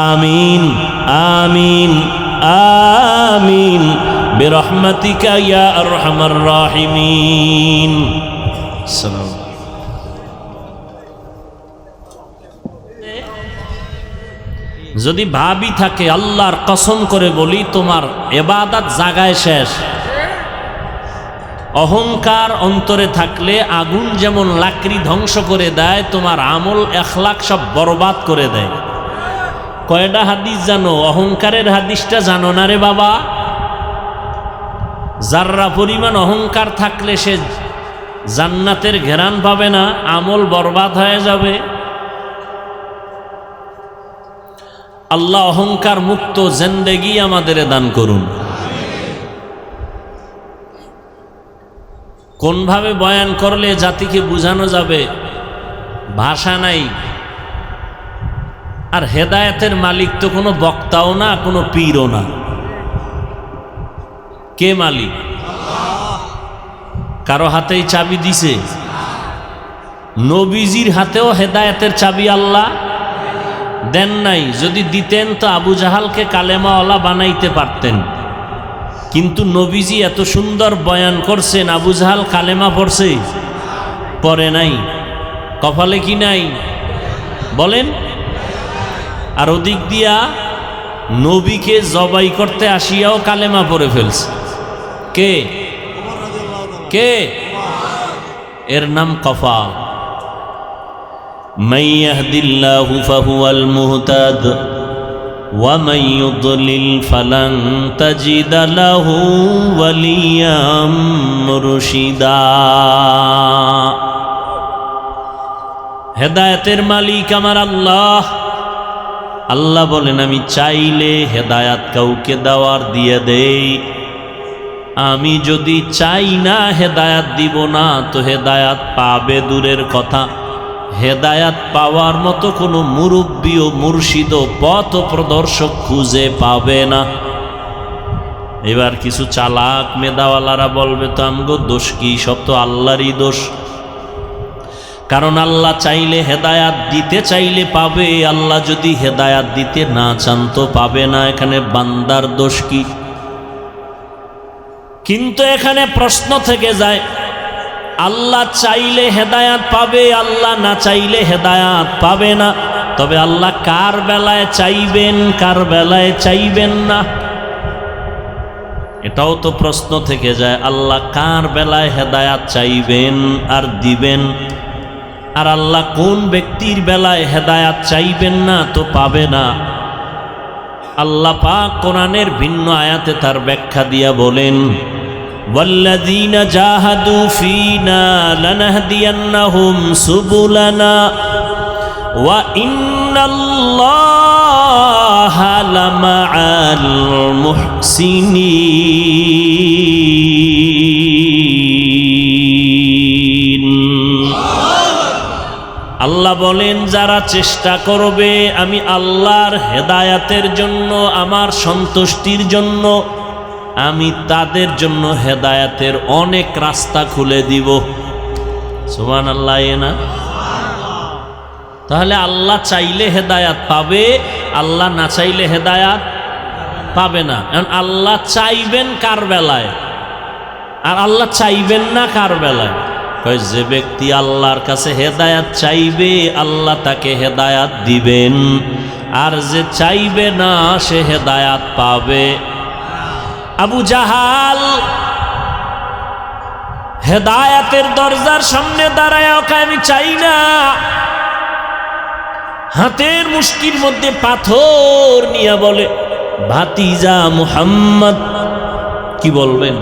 আমিন আমিন আমিন বিরহমাতিকা ইয়া আরহামার রাহিমিন। সালাম। যদি ভাবি থাকে, আল্লাহর কসম করে বলি, তোমার ইবাদত জাগায় শেষ। অহংকার অন্তরে থাকলে আগুন যেমন লাকড়ি ধ্বংস করে দেয়, তোমার আমল এখলাক সব বরবাদ করে দেয়। কয়টা হাদিস জানো? অহংকারের হাদিসটা জানো না রে বাবা? যাররা পরিমাণ অহংকার থাকলে সে জান্নাতের ঘেরান পাবে না, আমল বরবাদ হয়ে যাবে। আল্লাহ অহংকার মুক্ত জিন্দেগি আমাদের দান করুন। কোনভাবে বয়ান করলে জাতিকে বুঝানো যাবে, ভাষা নাই। আর হেদায়েতের মালিক তো কোনো বক্তাও না, কোনো পীরও না। কে মালিক? কারো হাতেই চাবি দিছে? নবীজির হাতেও হেদায়েতের চাবি আল্লাহ দেন নাই। যদি দিতেন তো আবু জাহালকে কালেমাওয়ালা বানাইতে পারতেন। কিন্তু নবীজি এত সুন্দর বয়ান করছেন, আবু জাহাল কালেমা পড়ছে? পড়ে নাই। কপালে কি নাই বলেন? আর ওদিক দিয়া নবীকে জবাই করতে আসিয়াও কালেমা পড়ে ফেলছে। কে কে? এর নাম কফাল। মান ইয়াহদিল্লাহু ফাহুয়াল মুহতাদ ওয়া মান ইউদ্লিল ফালান তাজিদা লাহু ওয়ালিয়াম মুরশিদা। হেদায়েতের মালিক আমার আল্লাহ। আল্লাহ বলেন, আমি চাইলে হেদায়াত কাউকে দেওয়ার দিয়ে দেই, আমি যদি চাই না হেদায়াত দিব না, তো হেদায়াত পাবে দূরের কথা, হেদায়াত পাওয়ার মতো কোনো মুরব্বী ও মুর্শিদ ও পথ প্রদর্শক খুঁজে পাবে না। এবার কিছু চালাক মেধাওয়ালারা বলবে, তো আমগো দোষ কি? সব তো আল্লাহরই দোষ। কারণ আল্লাহ চাইলে হেদায়াত দিতে চাইলে পাবে, আল্লাহ যদি হেদায়াত দিতে না চান তো পাবে না। এখানে বান্দার দোষ কি? কিন্তু এখানে প্রশ্ন থেকে যায়, আল্লাহ চাইলে হেদায়াত পাবে, আল্লাহ না চাইলে হেদায়াত পাবে না। তবে আল্লাহ কার বেলায় চাইবেন কার বেলায় চাইবেন না এটাও তো প্রশ্ন থেকে যায়। আল্লাহ কার বেলায় হেদায়াত চাইবেন আর দিবেন, আর আল্লাহ কোন ব্যক্তির বেলায় হেদায়াত চাইবেন না তো পাবে না। আল্লাহ পাক কোরআনের ভিন্ন আয়াতে তার ব্যাখ্যা দিয়া বলেন, ওয়াল্লাযীনা জাহাদু ফীনা লানাহদিয়ান্নাহুম সুবুলানা ওয়া ইন্নাল্লাহা লামাআল মুহসিনিন। আল্লাহ বলেন, যারা চেষ্টা করবে আমি আল্লাহর হেদায়াতের জন্য, আমার সন্তুষ্টির জন্য, আমি তাদের জন্য হেদায়াতের অনেক রাস্তা খুলে দিব। সুবহানাল্লাহ। না তাহলে আল্লাহ চাইলে হেদায়াত পাবে, আল্লাহ না চাইলে হেদায়াত পাবে না। কারণ আল্লাহ চাইবেন কার বেলায় আর আল্লাহ চাইবেন না কার বেলায়? যে ব্যক্তি আল্লাহর কাছে হেদায়াত চাইবে আল্লাহ তাকে হেদায়াত দিবেন, আর যে চাইবে না সে হেদায়াত পাবে। আবু জাহাল হেদায়াতের দরজার সামনে দাঁড়ায় আমি চাই না, হাতের মুষ্টির মধ্যে পাথর নিয়ে বলে, ভাতিজা মুহাম্মদ। কি বলবেন?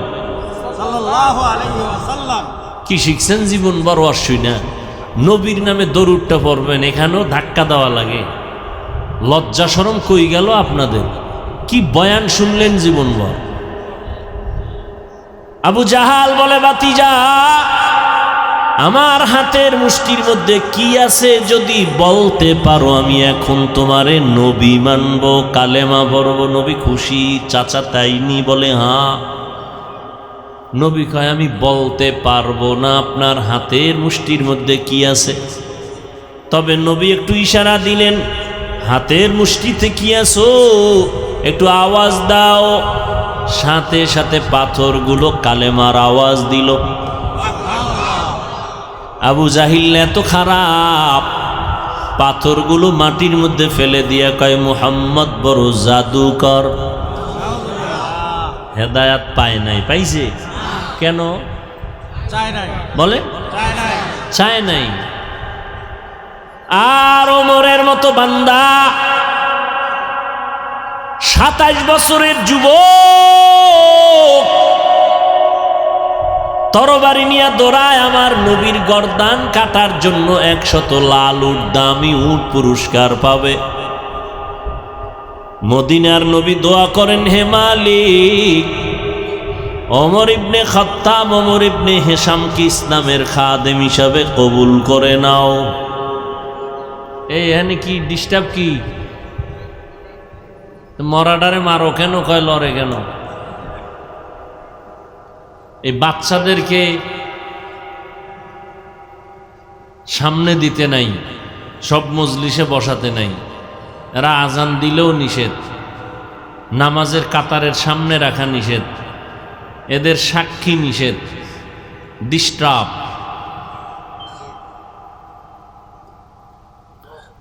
সাল্লাল্লাহু আলাইহি ওয়াসাল্লাম। কি শিখছেন জীবন বড় অসুই না? নবীর নামে দরুদটা পড়বেন, এখানেও ধাক্কা দেওয়া লাগে। লজ্জা শরম কই গেল আপনাদের? কি বয়ান শুনলেন জীবন ভর? আবু জাহাল বলে, ভাতিজা আমার হাতের মুষ্টির মধ্যে কি আছে যদি বলতে পারো, আমি এখন তোমারে নবী মানব, কালেমা পড়ব। নবী খুশি। চাচা তাইনি? বলে হ্যাঁ। নবী কয়, আমি বলতে পারবো না আপনার হাতের মুষ্টির মধ্যে কি আছে। তবে নবী একটু ইশারা দিলেন, হাতের মুষ্টিতে কি আছো একটু আওয়াজ দাও। সাথে সাথে পাথরগুলো কালেমার আওয়াজ দিল। আবু জাহিল এত খারাপ, পাথরগুলো মাটির মধ্যে ফেলে দিয়া কয়, মুহাম্মদ বড় জাদুকর। হেদায়াত পায় নাই? পাইছে। কেন? বলে চায় নাই। আর ওমরের মতো বান্দা, 27 বছরের যুবক, তরবারি নিয়ে দৌড়ায় আমার নবীর গর্দান কাটার জন্য। 100 লাল উট, দামি উট পুরস্কার পাবে। মদিনার নবী দোয়া করেন, হে মালিক, ওমর ইবনে খাত্তাব, ওমর ইবনে হিশামকে ইসলামের খাদেম হিসাবে কবুল করে নাও। এই এখানে কি ডিস্টার্ব? কি মরাডারে মারো কেন? কয় লড়ে কেন? এই বাচ্চাদেরকে সামনে দিতে নাই, সব মজলিসে বসাতে নাই। এরা আজান দিলেও নিষেধ, নামাজের কাতারের সামনে রাখা নিষেধ, এদের সাক্ষী নিষেধ, ডিস্টার্ব।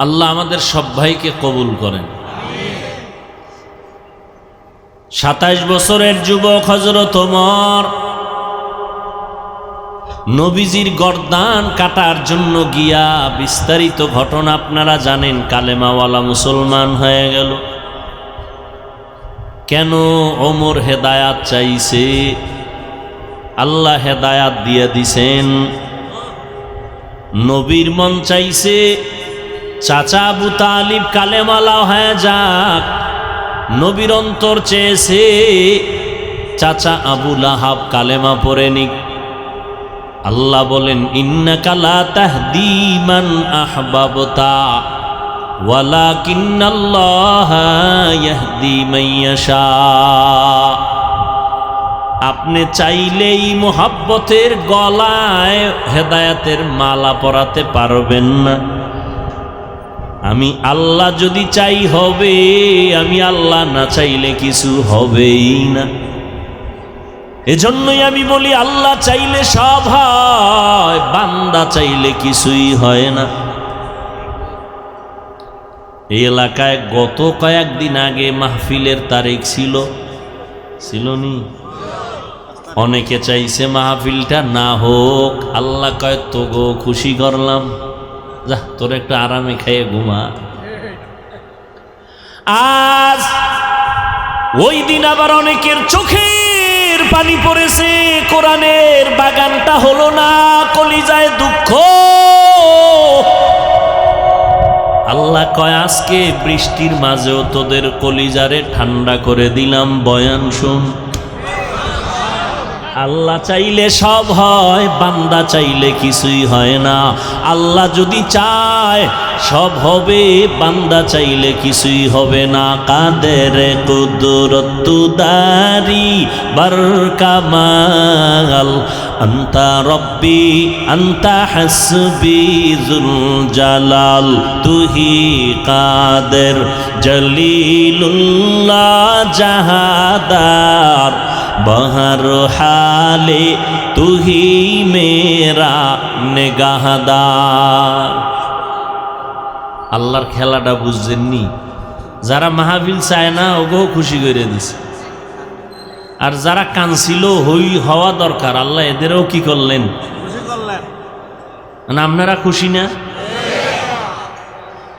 আল্লাহ আমাদের সব ভাইকে কবুল করেন। 27 বছরের যুবক হযরত ওমর নবীজির গর্দান কাটার জন্য গিয়া, বিস্তারিত ঘটনা আপনারা জানেন, কালেমাওয়ালা মুসলমান হয়ে গেল। কেন? ওমর হেদায়াত চাইছে, আল্লাহ হেদায়াত দিয়ে দিছেন। নবীর মন চাইছে চাচা আবু তালিব কালেমাওয়ালা হয়ে যাক, নবীর অন্তর চেয়েছে চাচা আবু লাহাব কালেমা পড়ে নিক। আল্লাহ বলেন, ইন্নাকা লা তাহদি মান আহবাবতা ওয়ালাকিন্নাল্লাহা ইয়াহদি মান ইয়াশা। আপনি চাইলেই মোহাব্বতের গলায় হেদায়েতের মালা পরাতে পারবেন না। আমি আল্লাহ যদি চাই হবে, আমি আল্লাহ না চাইলে কিছু হবেই না। এজন্যই আমি বলি, আল্লাহ চাইলে সব হয়, বান্দা চাইলে কিছুই হয় না। এই এলাকায় গত কয়েকদিন আগে মাহফিলের তারিখ ছিল নি? অনেকে চাইছে মাহফিলটা না হোক, আল্লাহ কয় তো গো খুশি করলাম, যা তোর একটু আরামে খেয়ে ঘুমা। আজ ওই দিন আবার অনেকের চোখের পানি পড়েছে, কোরআনের বাগানটা হলো না, কলিজায় দুঃখ। আল্লাহ কয় আজকে বৃষ্টির মাঝেও তোদের কলিজারে ঠান্ডা করে দিলাম, বয়ান শুন। আল্লাহ চাইলে সব হয়, বান্দা চাইলে কিছুই হয় না। আল্লাহ যদি চায় সব হবে, বান্দা চাইলে কিছুই হবে না। কাদের কুদরত দারি বরকামাল, আন্তা রব্বি আন্তা হাসবি যুল জালাল, তুহি কাদের জলিলুল্লাহ জাহাদার, বহর হালে তুহি মেরা নেগাহদার। আল্লাহর খেলাটা বুঝছেননি? যারা মাহফিল চায় না ওগো খুশি করে দিছে, আর যারা কানছিল হওয়া দরকার আল্লাহ এদেরও কি করলেন? মানে আপনারা খুশি না?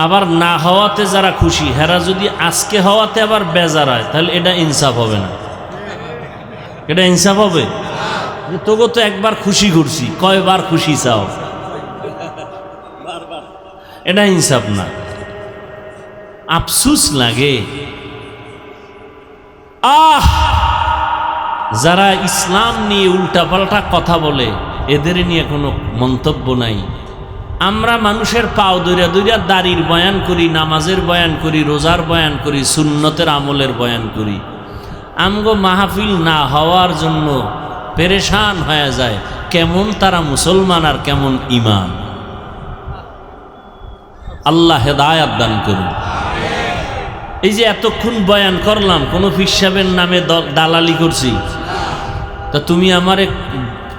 আবার না হওয়াতে যারা খুশি, হেরা যদি আজকে হওয়াতে আবার বেজার হয়, তাহলে এটা ইনসাফ হবে না। এটা ইনসাফ হবে? তোগো তো একবার খুশি করছি, কয়বার খুশি চাও? এটা ইনসাফ না। আফসুস লাগে। যারা ইসলাম নিয়ে উল্টাপাল্টা কথা বলে এদের নিয়ে কোনো মন্তব্য নাই। আমরা মানুষের পাও দইরা দইরা দাড়ির বয়ান করি, নামাজের বয়ান করি, রোজার বয়ান করি, সুন্নতের আমলের বয়ান করি। আমগো মাহফিল না হওয়ার জন্য পেরেশান হয়ে যায়। কেমন তারা মুসলমান আর কেমন ইমান। আল্লাহ হেদায়াত দান করুন। এই যে এতক্ষণ বয়ান করলাম, কোন পীর সাহেবের নামে দালালি করছি? তা তুমি আমারে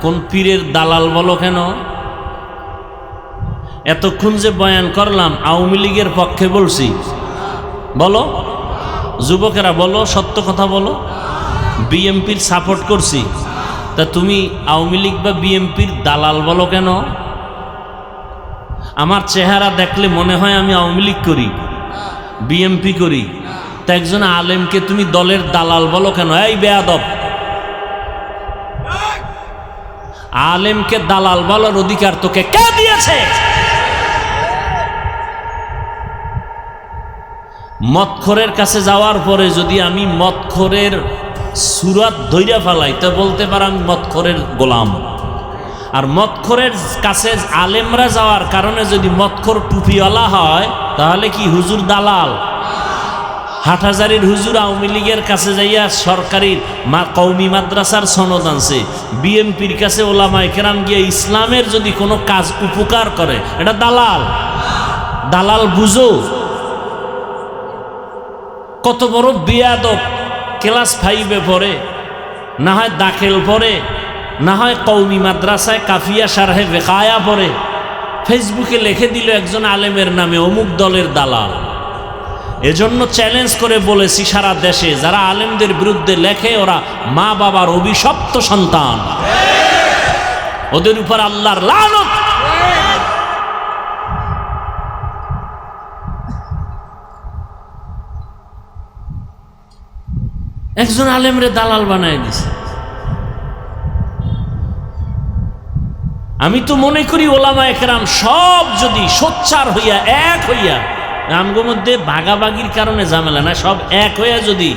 কোন পীরের দালাল বলো কেন? এতক্ষণ যে বয়ান করলাম আওয়ামী লীগের পক্ষে বলছি, বলো যুবকেরা বলো, সত্য কথা বলো। বিএমপির সাপোর্ট করছি, তা তুমি আওয়ামী লীগ বা বিএমপির দালাল বলো কেন? আমার চেহারা দেখলে মনে হয় আমি আওয়ামী লীগ করি, বিএমপি করি, তা একজন আলেমকে তুমি দলের দালাল বলো কেন? এই বেয়াদব! আলেমকে দালাল বলার অধিকার তোকে কে দিয়েছে? মদখোরের কাছে যাওয়ার পরে যদি আমি মদখোরের সুরাত ধইরা ফেলাই, তো বলতে পার আমি মদখোরের গোলাম। আর মদখোরের কাছে আলেমরা যাওয়ার কারণে যদি মদখোর টুপিওয়ালা হয়, তাহলে কি হুজুর দালাল? হাটহাজারির হুজুর আওয়ামী লীগের কাছে যাইয়া সরকারি কওমি মাদ্রাসার সনদ আনছে, বিএমপির কাছে ওলামায়ে কেরাম গিয়ে ইসলামের যদি কোনো কাজ উপকার করে, এটা দালাল। দালাল বুঝো? কত বড় বেয়াদব! ক্লাস 5-এ পড়ে, না হয় দাখিল পড়ে, না হয় কওমি মাদ্রাসায় কাফিয়া শারহে বেকায়া পড়ে, ফেসবুকে লিখে দিল একজন আলেমের নামে অমুক দলের দালাল। এজন্য চ্যালেঞ্জ করে বলেছি সারা দেশে যারা আলেমদের বিরুদ্ধে লেখে ওরা মা বাবার অভিশপ্ত সন্তান, ওদের উপর আল্লাহর লানত। একজন আলেমরে দালাল বানায় দিছে। আমি তো মনে করি ওলামায়ে কেরাম সব যদি সোচ্চার হইয়া এক হইয়া, আমগোর মধ্যে ভাগাভাগির কারণে ঝামেলা না, সব এক হইয়া যদি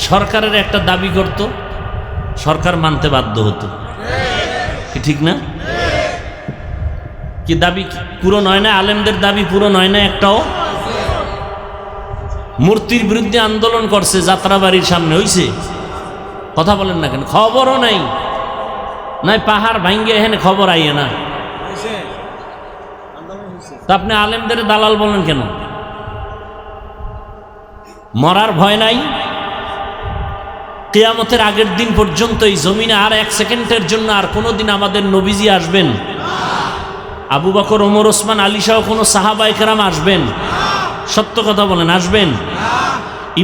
সরকারের একটা দাবি করত, সরকার মানতে বাধ্য হতো। কি ঠিক না? কি দাবি পূরণ হয় না? আলেমদের দাবি পূরণ হয় না একটাও? মূর্তির বিরুদ্ধে আন্দোলন করছে যাত্রাবাড়ির সামনে, হইছে? কথা বলেন না কেন? খবরও নাই, নাই পাহাড় ভাঙ্গে এখানে খবর আইয়ে না। তা আপনি আলেমদের দালাল বলেন কেন? মরার ভয় নাই? কিয়ামতের আগের দিন পর্যন্ত এই জমিনে আর 1 সেকেন্ডের জন্য আর কোনোদিন আমাদের নবীজি আসবেন? আবু বকর, ওমর, ওসমান, আলী সহ কোনো সাহাবায়ে কেরাম আসবেন? সত্য কথা বলেন, আসবেন?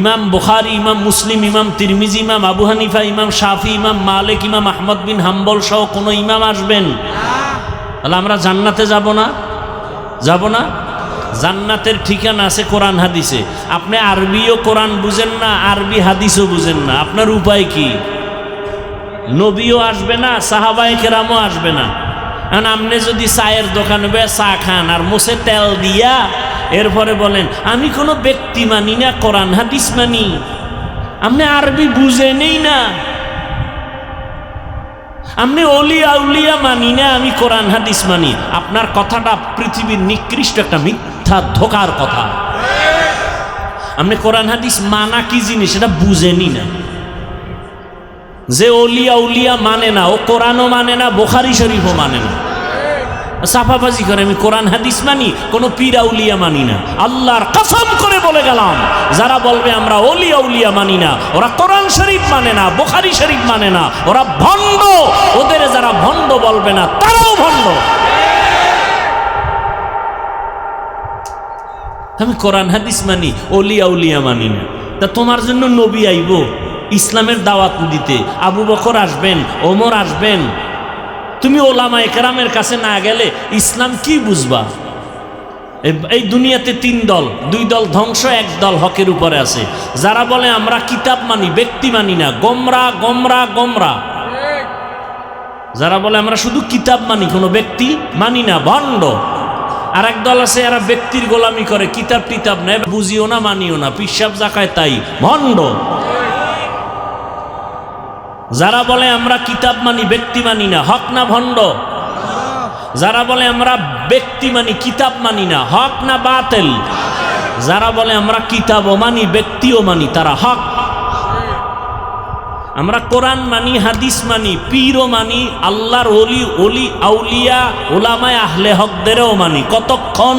ইমাম বুখারী, ইমাম মুসলিম, ইমাম তিরমিজি, ইমাম আবু হানিফা, ইমাম শাফি, ইমাম মালিক, ইমাম আহমদ বিন হাম্বল সহ কোনো ইমাম আসবেন? তাহলে আমরা জান্নাতে যাব না? যাব না? জান্নাতের ঠিকানা আছে কোরআন হাদিসে। আপনি আরবিও কোরআন বুঝেন না, আরবি হাদিসও বুঝেন না, আপনার উপায় কি? নবীও আসবে না, সাহাবায়ে কেরামও আসবে না। এখন আপনি যদি চায়ের দোকানে বে চা খান আর মোছে তেল দিয়া এরপরে বলেন আমি কোনো ব্যক্তি মানি না, কোরআন হাদিস মানি, আপনি আরবি বুঝেনই না। আপনি অলিয়া উলিয়া মানি না, আমি কোরআন হাদিস মানি, আপনার কথাটা পৃথিবীর নিকৃষ্ট একটা মিথ্যা ধোকার কথা। আপনি কোরআন হাদিস মানা কি জিনিস এটা বুঝেনি না। যে অলিয়া উলিয়া মানে না, ও কোরআনও মানে না, বুখারী শরীফও মানে না, সাফাবাজি করে আমি কোরআন হাদিস মানি, কোনো পীর আউলিয়া মানি না। আল্লাহর কসম করে বলে গেলাম, যারা বলবে আমরা অলিয়া উলিয়া মানি না, ওরা কোরআন শরীফ মানে না, বুখারী শরীফ মানে না, ওরা ভণ্ড। ওদের যারা ভণ্ড বলবে না তারাও ভণ্ড। আমি কোরআন হাদিস মানি, অলিয়া উলিয়া মানি না। তা তোমার জন্য নবী আইব ইসলামের দাওয়াত দিতে, আবু বকর আসবেন, ওমর আসবেন, তুমি ওলামায়ে কেরামের কাছে না গেলে ইসলাম কি বুঝবা? এই দুনিয়াতে তিন দল, দুই দল ধ্বংস, এক দল হকের উপরে আছে। যারা বলে আমরা কিতাব মানি, ব্যক্তি মানি না, গোমরা গোমরা গোমরা। যারা বলে আমরা শুধু কিতাব মানি, কোনো ব্যক্তি মানি না, ভণ্ড। আর এক দল আছে এরা ব্যক্তির গোলামি করে, কিতাব টিতাব নেই, বুঝিও না মানিও না, পিসাব জাকায় তাই, ভণ্ড। যারা বলে আমরা কিতাব মানি, ব্যক্তি মানি না, হক না ভণ্ড? যারা বলে আমরা ব্যক্তি মানি, কিতাব মানি না, হক না বাতিল? যারা বলে আমরা কিতাবও মানি, ব্যক্তিও মানি, তারা হক। আমরা কোরআন মানি, হাদিস মানি, পীরও মানি, আল্লাহর ওলি ওলি আউলিয়া ওলামায়ে আহলে হকদেরও মানি। কতক্ষণ?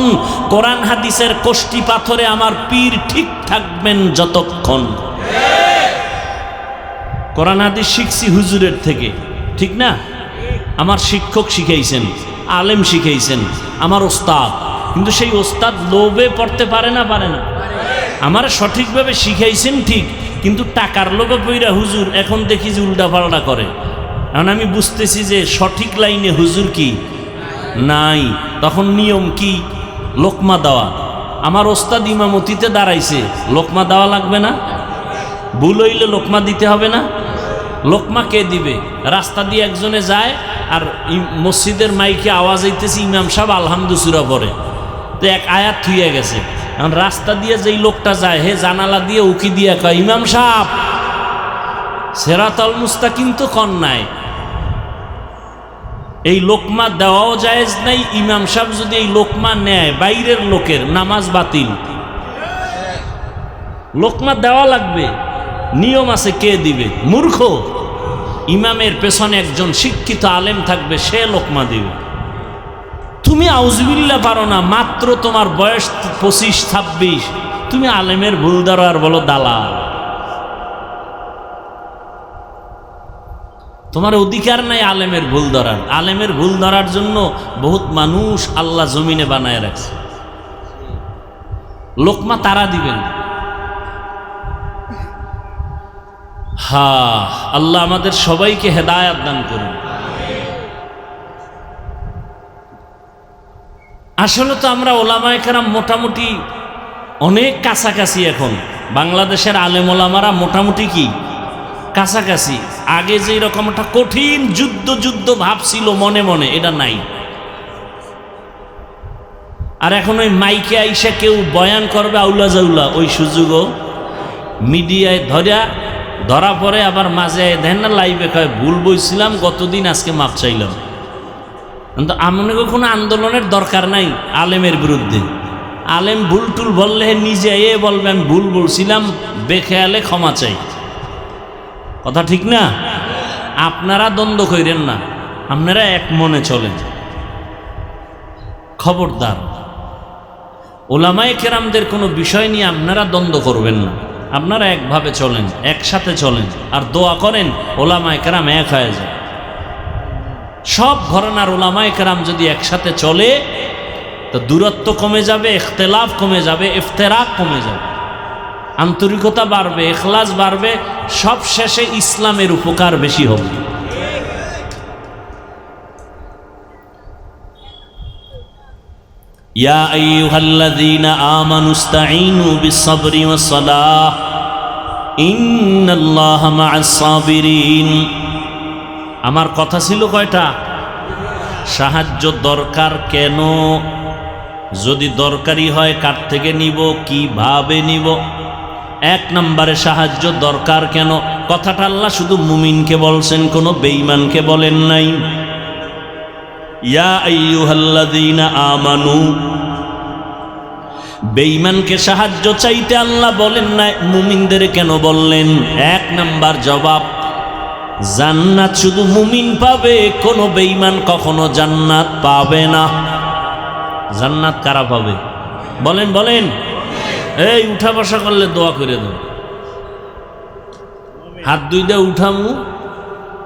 কোরআন হাদিসের কষ্টি পাথরে আমার পীর ঠিক থাকবেন যতক্ষণ। কোরআন হাদিস শিখছি হুজুরের থেকে, ঠিক না? আমার শিক্ষক শিখাইছেন, আলেম শিখাইছেন, আমার ওস্তাদ। কিন্তু সেই ওস্তাদ লোভে পড়তে পারে না, পারে না। আমার সঠিকভাবে শিখাইছেন ঠিক, কিন্তু টাকার লোভে পইরা হুজুর এখন দেখি যে উল্টা পাল্টা করে। এখন আমি বুঝতেছি যে সঠিক লাইনে হুজুর কি নাই। তখন নিয়ম কি? লোকমা দেওয়া। আমার ওস্তাদ ইমামতিতে দাঁড়াইছে, লোকমা দেওয়া লাগবে না? ভুল হইলে লোকমা দিতে হবে না? লোকমা কে দিবে? রাস্তা দিয়ে একজনে যায় আর মসজিদের মাইকে আওয়াজ হইতেছে ইমাম সাহেব আলহামদুসুরা পড়ে, তো এক আয়াত থুইয়া গেছে। এখন রাস্তা দিয়ে যেই লোকটা যায়, হে জানালা দিয়ে উকি দিয়ে কয় ইমাম সাহেব সিরাতাল মুস্তাকিম তো কন নাই। এই লোকমা দেওয়াও জায়েজ নাই। ইমাম সাহেব যদি এই লোকমা নেয় বাইরের লোকের, নামাজ বাতিল। লোকমা দেওয়া লাগবে, নিয়ম আছে, কে দিবে? মূর্খ। ইমামের পেছনে একজন শিক্ষিত আলেম থাকবে, সে লোকমা দিবে। তুমি আউযুবিল্লাহ পারো না, মাত্র তোমার বয়স 25-26, তুমি আলেমের ভুল ধরো আর বলো দালাল। তোমার অধিকার নাই আলেমের ভুল ধরার। আলেমের ভুল ধরার জন্য বহুত মানুষ আল্লাহ জমিনে বানায় রাখছে। লোকমা তারা দিবেন। আল্লাহ আমাদের সবাইকে হেদায়েত দান করুন। আসলে তো আমরা ওলামায়ে কেরাম মোটামুটি অনেক কাছাকাছি। এখন বাংলাদেশের আলেম ওলামারা মোটামুটি কি কাছাকাছি। আগে যে রকম একটা কঠিন যুদ্ধ ভাব ছিল মনে মনে, এটা নাই। আর এখন ওই মাইকে আইসা কেউ বয়ান করবে আউলা জাউলা, ওই সুযোগও মিডিয়ায় ধরা পড়ে। আবার মাঝে দেন না লাইভে কয় ভুল বইছিলাম গতদিন, আজকে মাপ চাইলাম। কিন্তু আমাকে কোনো আন্দোলনের দরকার নাই আলেমের বিরুদ্ধে। আলেম ভুল টুল বললে নিজে বলবে আমি ভুল বলছিলাম, বেখেয়ালে ক্ষমা চাই। কথা ঠিক না? আপনারা দ্বন্দ্ব করেন না, আপনারা এক মনে চলেন। খবরদার, ওলামায়ে কেরামদের কোনো বিষয় নিয়ে আপনারা দ্বন্দ্ব করবেন না। আপনারা একভাবে চলেন, একসাথে চলেন, আর দোয়া করেন ওলামায়ে কেরাম এক হয়ে যায়। সব ঘরানার ওলামায়ে কেরাম যদি একসাথে চলে, তো দূরত্ব কমে যাবে, ইখতিলাফ কমে যাবে, ইফতেরাক কমে যাবে, আন্তরিকতা বাড়বে, ইখলাস বাড়বে, সব শেষে ইসলামের উপকার বেশি হবে। ইয়া আইয়ুহাল্লাযীনা আমানুস্তাঈনু বিস-সাবরি ওয়াস-সালাহ ইন্নাল্লাহা মা'আস-সাবিরিন। আমার কথা ছিল কয়টা? সাহায্য দরকার কেন? যদি দরকারি হয় কার থেকে নিব, কিভাবে নিব? এক নম্বরে সাহায্য দরকার কেন? কথাটা আল্লাহ শুধু মুমিনকে বলছেন, কোনো বেঈমানকে বলেন নাই। ইয়া আইয়ুহাল্লাযীনা আমানু, বেঈমানকে সাহায্য চাইতে আল্লাহ বলেন না, মুমিনদের কেন বললেন? এক নাম্বার জবাব, জান্নাত শুধু মুমিন পাবে, কোনো বেঈমান কখনো জান্নাত পাবে না। জান্নাত কারা পাবে? বলেন বলেন। এই উঠা বসা করলে দোয়া করে দাও, হাত দুইটা উঠামু,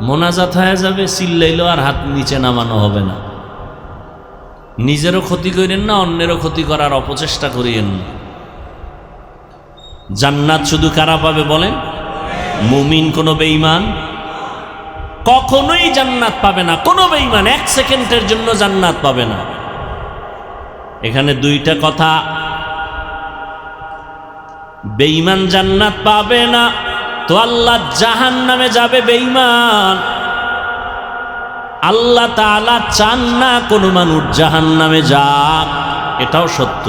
মোনাজাত হয়ে যাবে, চিল্লাইলেও আর হাত নিচে নামানো হবে না। নিজেরও ক্ষতি করেন না, অন্যেরও ক্ষতি করার অপচেষ্টা করিয়েন না। জান্নাত শুধু কারা পাবে বলেন? মুমিন, কোনো বেঈমান কখনোই জান্নাত পাবে না। কোনো বেঈমান এক সেকেন্ডের জন্য জান্নাত পাবে না। এখানে দুইটা কথা, বেঈমান জান্নাত পাবে না তো আল্লাহ জাহান্নামে যাবে বেঈমান। আল্লাহ তাআলা চান না কোনো মানুষ জাহান্নামে যাক, এটাও সত্য।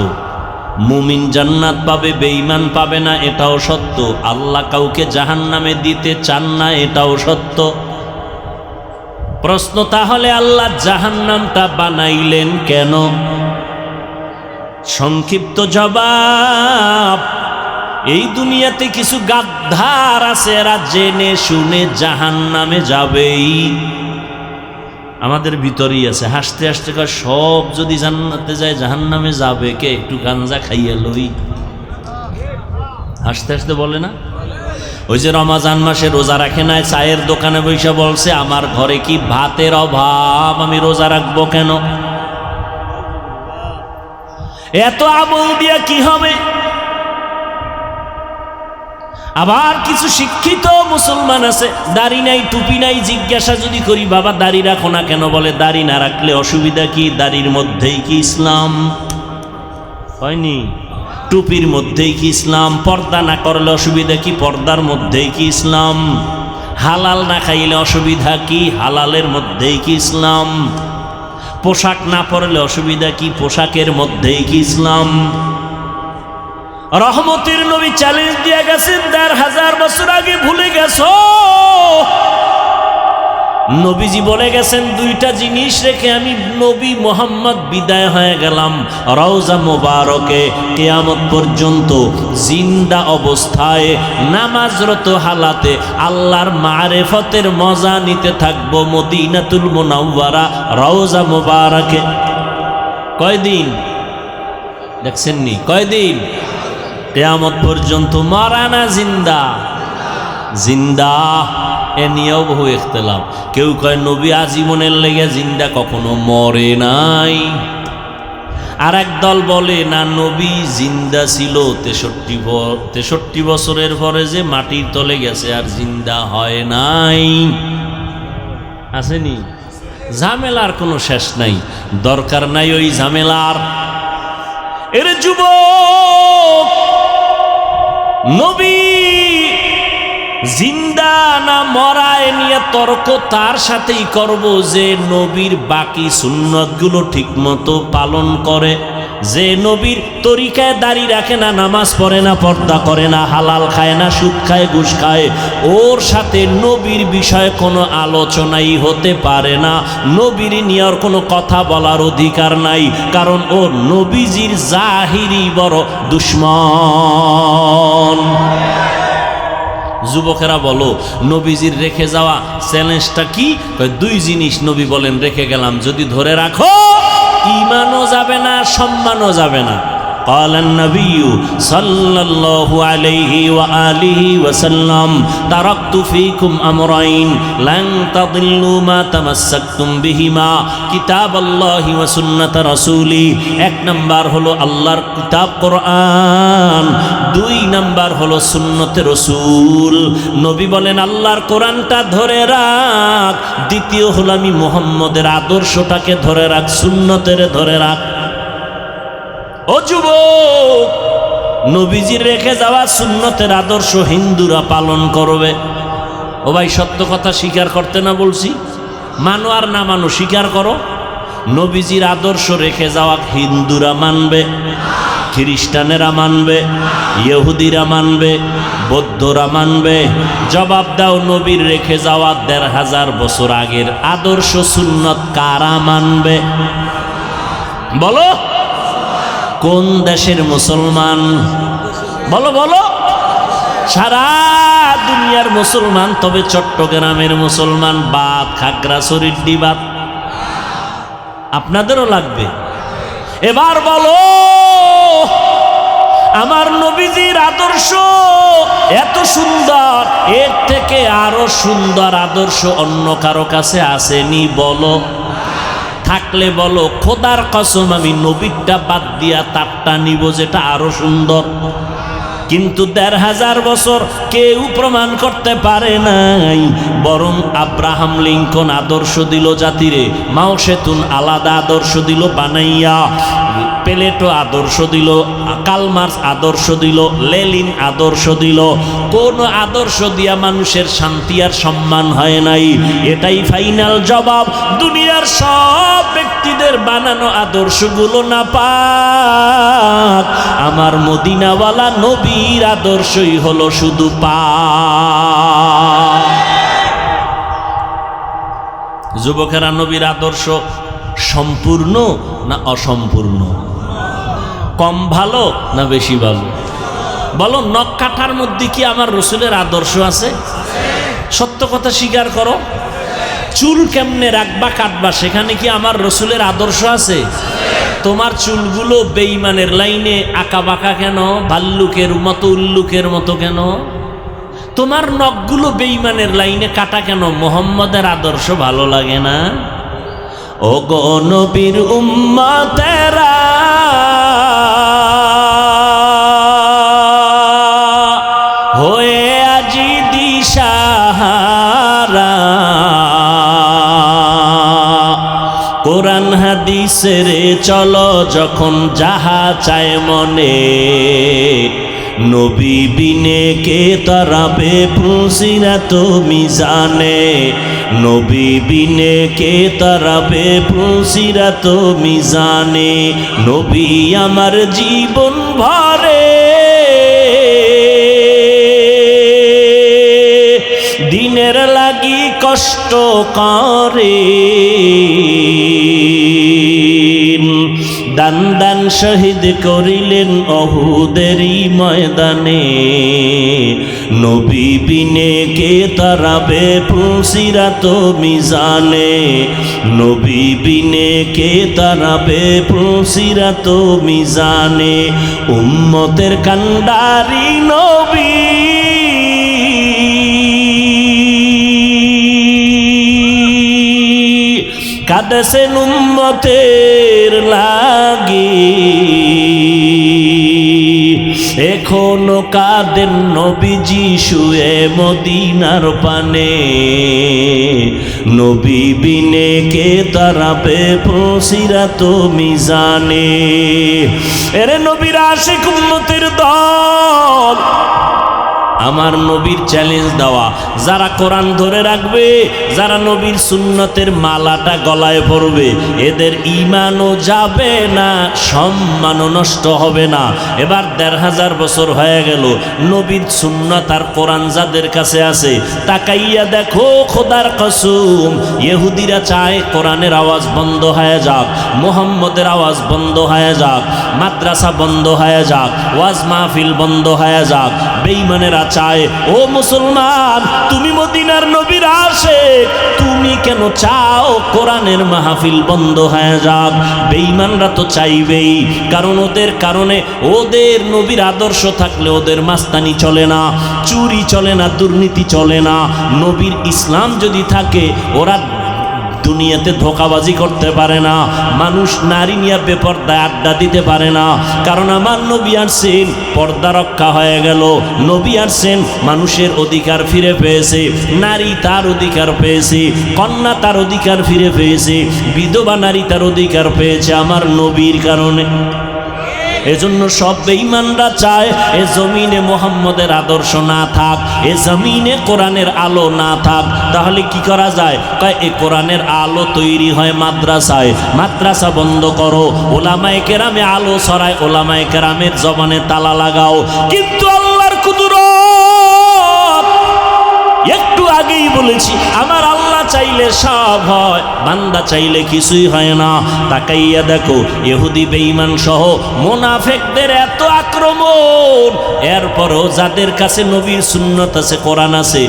মুমিন জান্নাত পাবে, বেঈমান পাবে না, এটাও সত্য। আল্লাহ কাউকে জাহান্নামে দিতে চান না, এটাও সত্য। প্রশ্ন তাহলে আল্লাহ জাহান্নামটা বানাইলেন কেন? সংক্ষিপ্ত জবাব, এই দুনিয়াতে কিছু গাদ্দার আছে, এরা জেনে শুনে জাহান্নামে যাবেই। আমাদের ভিতরেই আছে, হাসতে হাসতে কয় সব যদি জান্নাতে যায় জাহান্নামে যাবে কে? একটু গাঞ্জা খাইয়া লই। হাসতে হাসতে বলে না? ওই যে রমাজান মাসে রোজা রাখে নাই, চায়ের দোকানে বসে বলছে আমার ঘরে কি ভাতের অভাব, আমি রোজা রাখবো কেন? এত আমল দিয়া কি হবে? আবার কিছু শিক্ষিত মুসলমান আছে, দাড়ি নাই, টুপি নাই, জিজ্ঞাসা যদি করি বাবা দাড়ি রাখো না কেন? বলে দাড়ি না রাখলে অসুবিধা কি? দাড়ির মধ্যেই কি ইসলাম? হয়নি। টুপির মধ্যেই কি ইসলাম? পর্দা না করলে অসুবিধা কি? পর্দার মধ্যেই কি ইসলাম? হালাল না খাইলে অসুবিধা কি? হালালের মধ্যেই কি ইসলাম? পোশাক না পরলে অসুবিধা কি? পোশাকের মধ্যেই কি ইসলাম? রহমতের নবী চ্যালেঞ্জ দিয়ে গেছেন ১৫০০ বছর আগে, ভুলে গেছো? নবীজি বলে গেছেন দুইটা জিনিস রেখে আমি নবী মোহাম্মদ বিদায় হয়ে গেলাম। রওজা মোবারকে কিয়ামত পর্যন্ত জিন্দা অবস্থায় নামাজরত হালাতে আল্লাহর মারেফতের মজা নিতে থাকবো মদিনাতুল মুনাওয়ারা রওজা মোবারকে। কয়দিন দেখছেননি? কয়দিন? কিয়ামত পর্যন্ত। মরা না জিন্দা? জিন্দা। এ নিয়েও বহু ইখতিলাফ। কেউ কয় নবী আজীবনের লেগে জিন্দা, কখনো মরে নাই। আর এক দল বলে না, নবী জিন্দা ছিল ৬৩ বছরের পরে যে মাটির তলে গেছে আর জিন্দা হয় নাই। আসেনি? ঝামেলার কোনো শেষ নাই, দরকার নাই ওই ঝামেলার। এর যুবক, নবী জিন্দা না মরা এ নিয়ে তর্ক তার সাথেই করব যে নবীর বাকি সুন্নতগুলো ঠিক মতো পালন করে, যে নবীর তরিকায় দাড়ি রাখে না, নামাজ পড়ে না, পর্দা করে না, হালাল খায় না, সুদ খায়, ঘুষ খায়, ওর সাথে নবীর বিষয়ে কোনো আলোচনাই হতে পারে না। নবীর নিয়ে ওর কোনো কথা বলার অধিকার নাই, কারণ ও নবীজির জাহিরি বড় দুশ্মন। যুবকেরা বলো, নবীজির রেখে যাওয়া চ্যালেঞ্জটা কি? দুই জিনিস নবী বলেন রেখে গেলাম, যদি ধরে রাখো ইমানও যাবে না, সম্মানও যাবে না। قال النبي صلى الله عليه وآله وسلم تركت فيكم أمرين لن تضلوا ما تمسكتم بهما كتاب الله وسنة رسولي এক নাম্বার হলো আল্লাহর কিতাব কোরআন, দুই নাম্বার হলো সুন্নতে রসুল। নবী বলেন আল্লাহর কোরআনটা ধরে রাখ, দ্বিতীয় হলো আমি মুহাম্মদের আদর্শটাকে ধরে রাখ, সুন্নতের ধরে রাখ। ও যুবক, নবীজির রেখে যাওয়া সুন্নতের আদর্শ হিন্দুরা পালন করবে। ও ভাই, সত্য কথা স্বীকার করতে না বলছি? মানো আর না মানো, স্বীকার করো। নবীজির আদর্শ রেখে যাওয়া হিন্দুরা মানবে, খ্রিস্টানেরা মানবে, ইহুদিরা মানবে, বৌদ্ধরা মানবে। জবাব দাও, নবীর রেখে যাওয়া ১৫০০ বছর আগের আদর্শ সুন্নত কারা মানবে? বলো, কোন দেশের মুসলমান? বলো বলো। সারা দুনিয়ার মুসলমান, তবে চট্টগ্রামের মুসলমান বাদ, খাগড়াছড়ির ডিবাত আপনাদেরও লাগবে। এবার বলো, আমার নবীজির আদর্শ এত সুন্দর, এর থেকে আরো সুন্দর আদর্শ অন্য কারো কাছে আসেনি? বলো, থাকলে বলো। খোদার কসম, আমি নবীরটা বাদ দিয়া তারটা নিব যেটা আরো সুন্দর। কিন্তু ১৫০০ বছর কেউ প্রমাণ করতে পারে নাই। বরং আব্রাহাম লিঙ্কন আদর্শ দিল জাতিরে, মাও সেতুন আলাদা আদর্শ দিল বানাইয়া, প্লেটো আদর্শ দিল, কার্ল মার্কস আদর্শ দিল, লেনিন আদর্শ দিল। কোন আদর্শ দিয়া মানুষের শান্তি আর সম্মান হয় নাই? এটাই ফাইনাল জবাব। দুনিয়ার সব ব্যক্তিদের বানানো আদর্শগুলো না পাক, আমার মদিনাওয়ালা নবীর আদর্শই হলো শুধু পাক। যুবকেরা, নবীর আদর্শ সম্পূর্ণ না অসম্পূর্ণ? কম ভালো না বেশি ভালো? বলো, নখ কাটার মধ্যে কি আমার রসুলের আদর্শ আছে? সত্য কথা স্বীকার করো। চুল কেমনে রাখবা কাটবা, সেখানে কি আমার রসুলের আদর্শ আছে? তোমার চুলগুলো বেঈমানের লাইনে আঁকা বাঁকা কেন? ভাল্লুকের মতো, উল্লুকের মতো কেন? তোমার নখগুলো বেঈমানের লাইনে কাটা কেন? মুহাম্মদের আদর্শ ভালো লাগে না? ও গো নবীর উম্মতেরা, হয়ে আজি দিশাহারা, কোরআন হাদিসের চলো যখন যাহা চায় মনে, নবী বিনে কে তারাবে পুসিরাত মিজানে, নবী বিনে কে তারাবে পুসিরাত মিজানে। নবী আমার জীবন ভরে দিনের লাগি কষ্ট করে, দান দান শহীদ করিলেন অহুদেরই ময়দানে, নবী বিনে কে তারাবে পুসিরাত মিজানে, নবী বিনে কে তারাবে পুসিরাত মিজানে। উম্মতের কান্ডারি নবী, কাঁদেছেন উম্মতের লাগি, এখনো কাঁদেন নবীজি শুয়ে মদিনার পানে, নবী বিনে কে তারাবে পুসিরাত মিজানে। এরে নবীর আশিক উম্মতের দল, আমার নবীর চ্যালেঞ্জ দেওয়া, যারা কোরআন ধরে রাখবে, যারা নবীর সুন্নতের মালাটা গলায় পরবে, এদের ঈমানও যাবে না, সম্মানও নষ্ট হবে না। এবার ১৫০০ বছর হয়ে গেল, নবীর সুন্নত আর কোরআন যাদের কাছে আছে, তাকাইয়া দেখো, খোদার কসম, ইহুদিরা চায় কোরআনের আওয়াজ বন্ধ হয়ে যাক, মুহাম্মদের আওয়াজ বন্ধ হয়ে যাক, মাদ্রাসা বন্ধ হয়ে যাক, ওয়াজ মাহফিল বন্ধ হয়ে যাক। বেঈমানেরা চায়, ও মুসলমান, তুমি মদিনার নবীর আশিক, তুমি কেন চাও কোরআনের মাহফিল বন্ধ হয়ে যাক? বেঈমানরা তো চাইবেই, কারণ ওদের কারণে ওদের নবীর আদর্শ থাকলে ওদের মাস্তানি চলে না, চুরি চলে না, দুর্নীতি চলে না। নবীর ইসলাম যদি থাকে ওরা দুনিয়াতে ধোঁকাবাজি করতে পারে না, মানুষ নারী নিয়ে বেপর্দায় আড্ডা দিতে পারে না। কারণ আমার নবী আসছেন, পর্দা রক্ষা হয়ে গেল। নবী আসছেন, মানুষের অধিকার ফিরে পেয়েছে, নারী তার অধিকার পেয়েছে, কন্যা তার অধিকার ফিরে পেয়েছে, বিধবা নারী তার অধিকার পেয়েছে আমার নবীর কারণে। এজন্য সব বেঈমানরা চায় এ জমিনে মুহাম্মদের আদর্শ না থাক, এ জমিনে কোরআনের আলো না থাক। তাহলে কি করা যায়? কয় এ কোরআনের আলো তৈরি হয় মাদ্রাসায়, মাদ্রাসা বন্ধ করো, ওলামায়ে কেরামে আলো ছড়ায়, ওলামায়ে কেরামের জবানে তালা লাগাও। কিন্তু আল্লাহর কুদরত, একটু আগেই বলেছি আমার আল্লাহ চাইলে সব হয়, বান্দা চাইলে কিছুই হয় না। তাকাইয়া দেখো ইহুদি বেঈমান সহ মুনাফিকদের এত আক্রমণ, এরপরও যাদের কাছে নবীর সুন্নাত আছে, কোরআন আছে,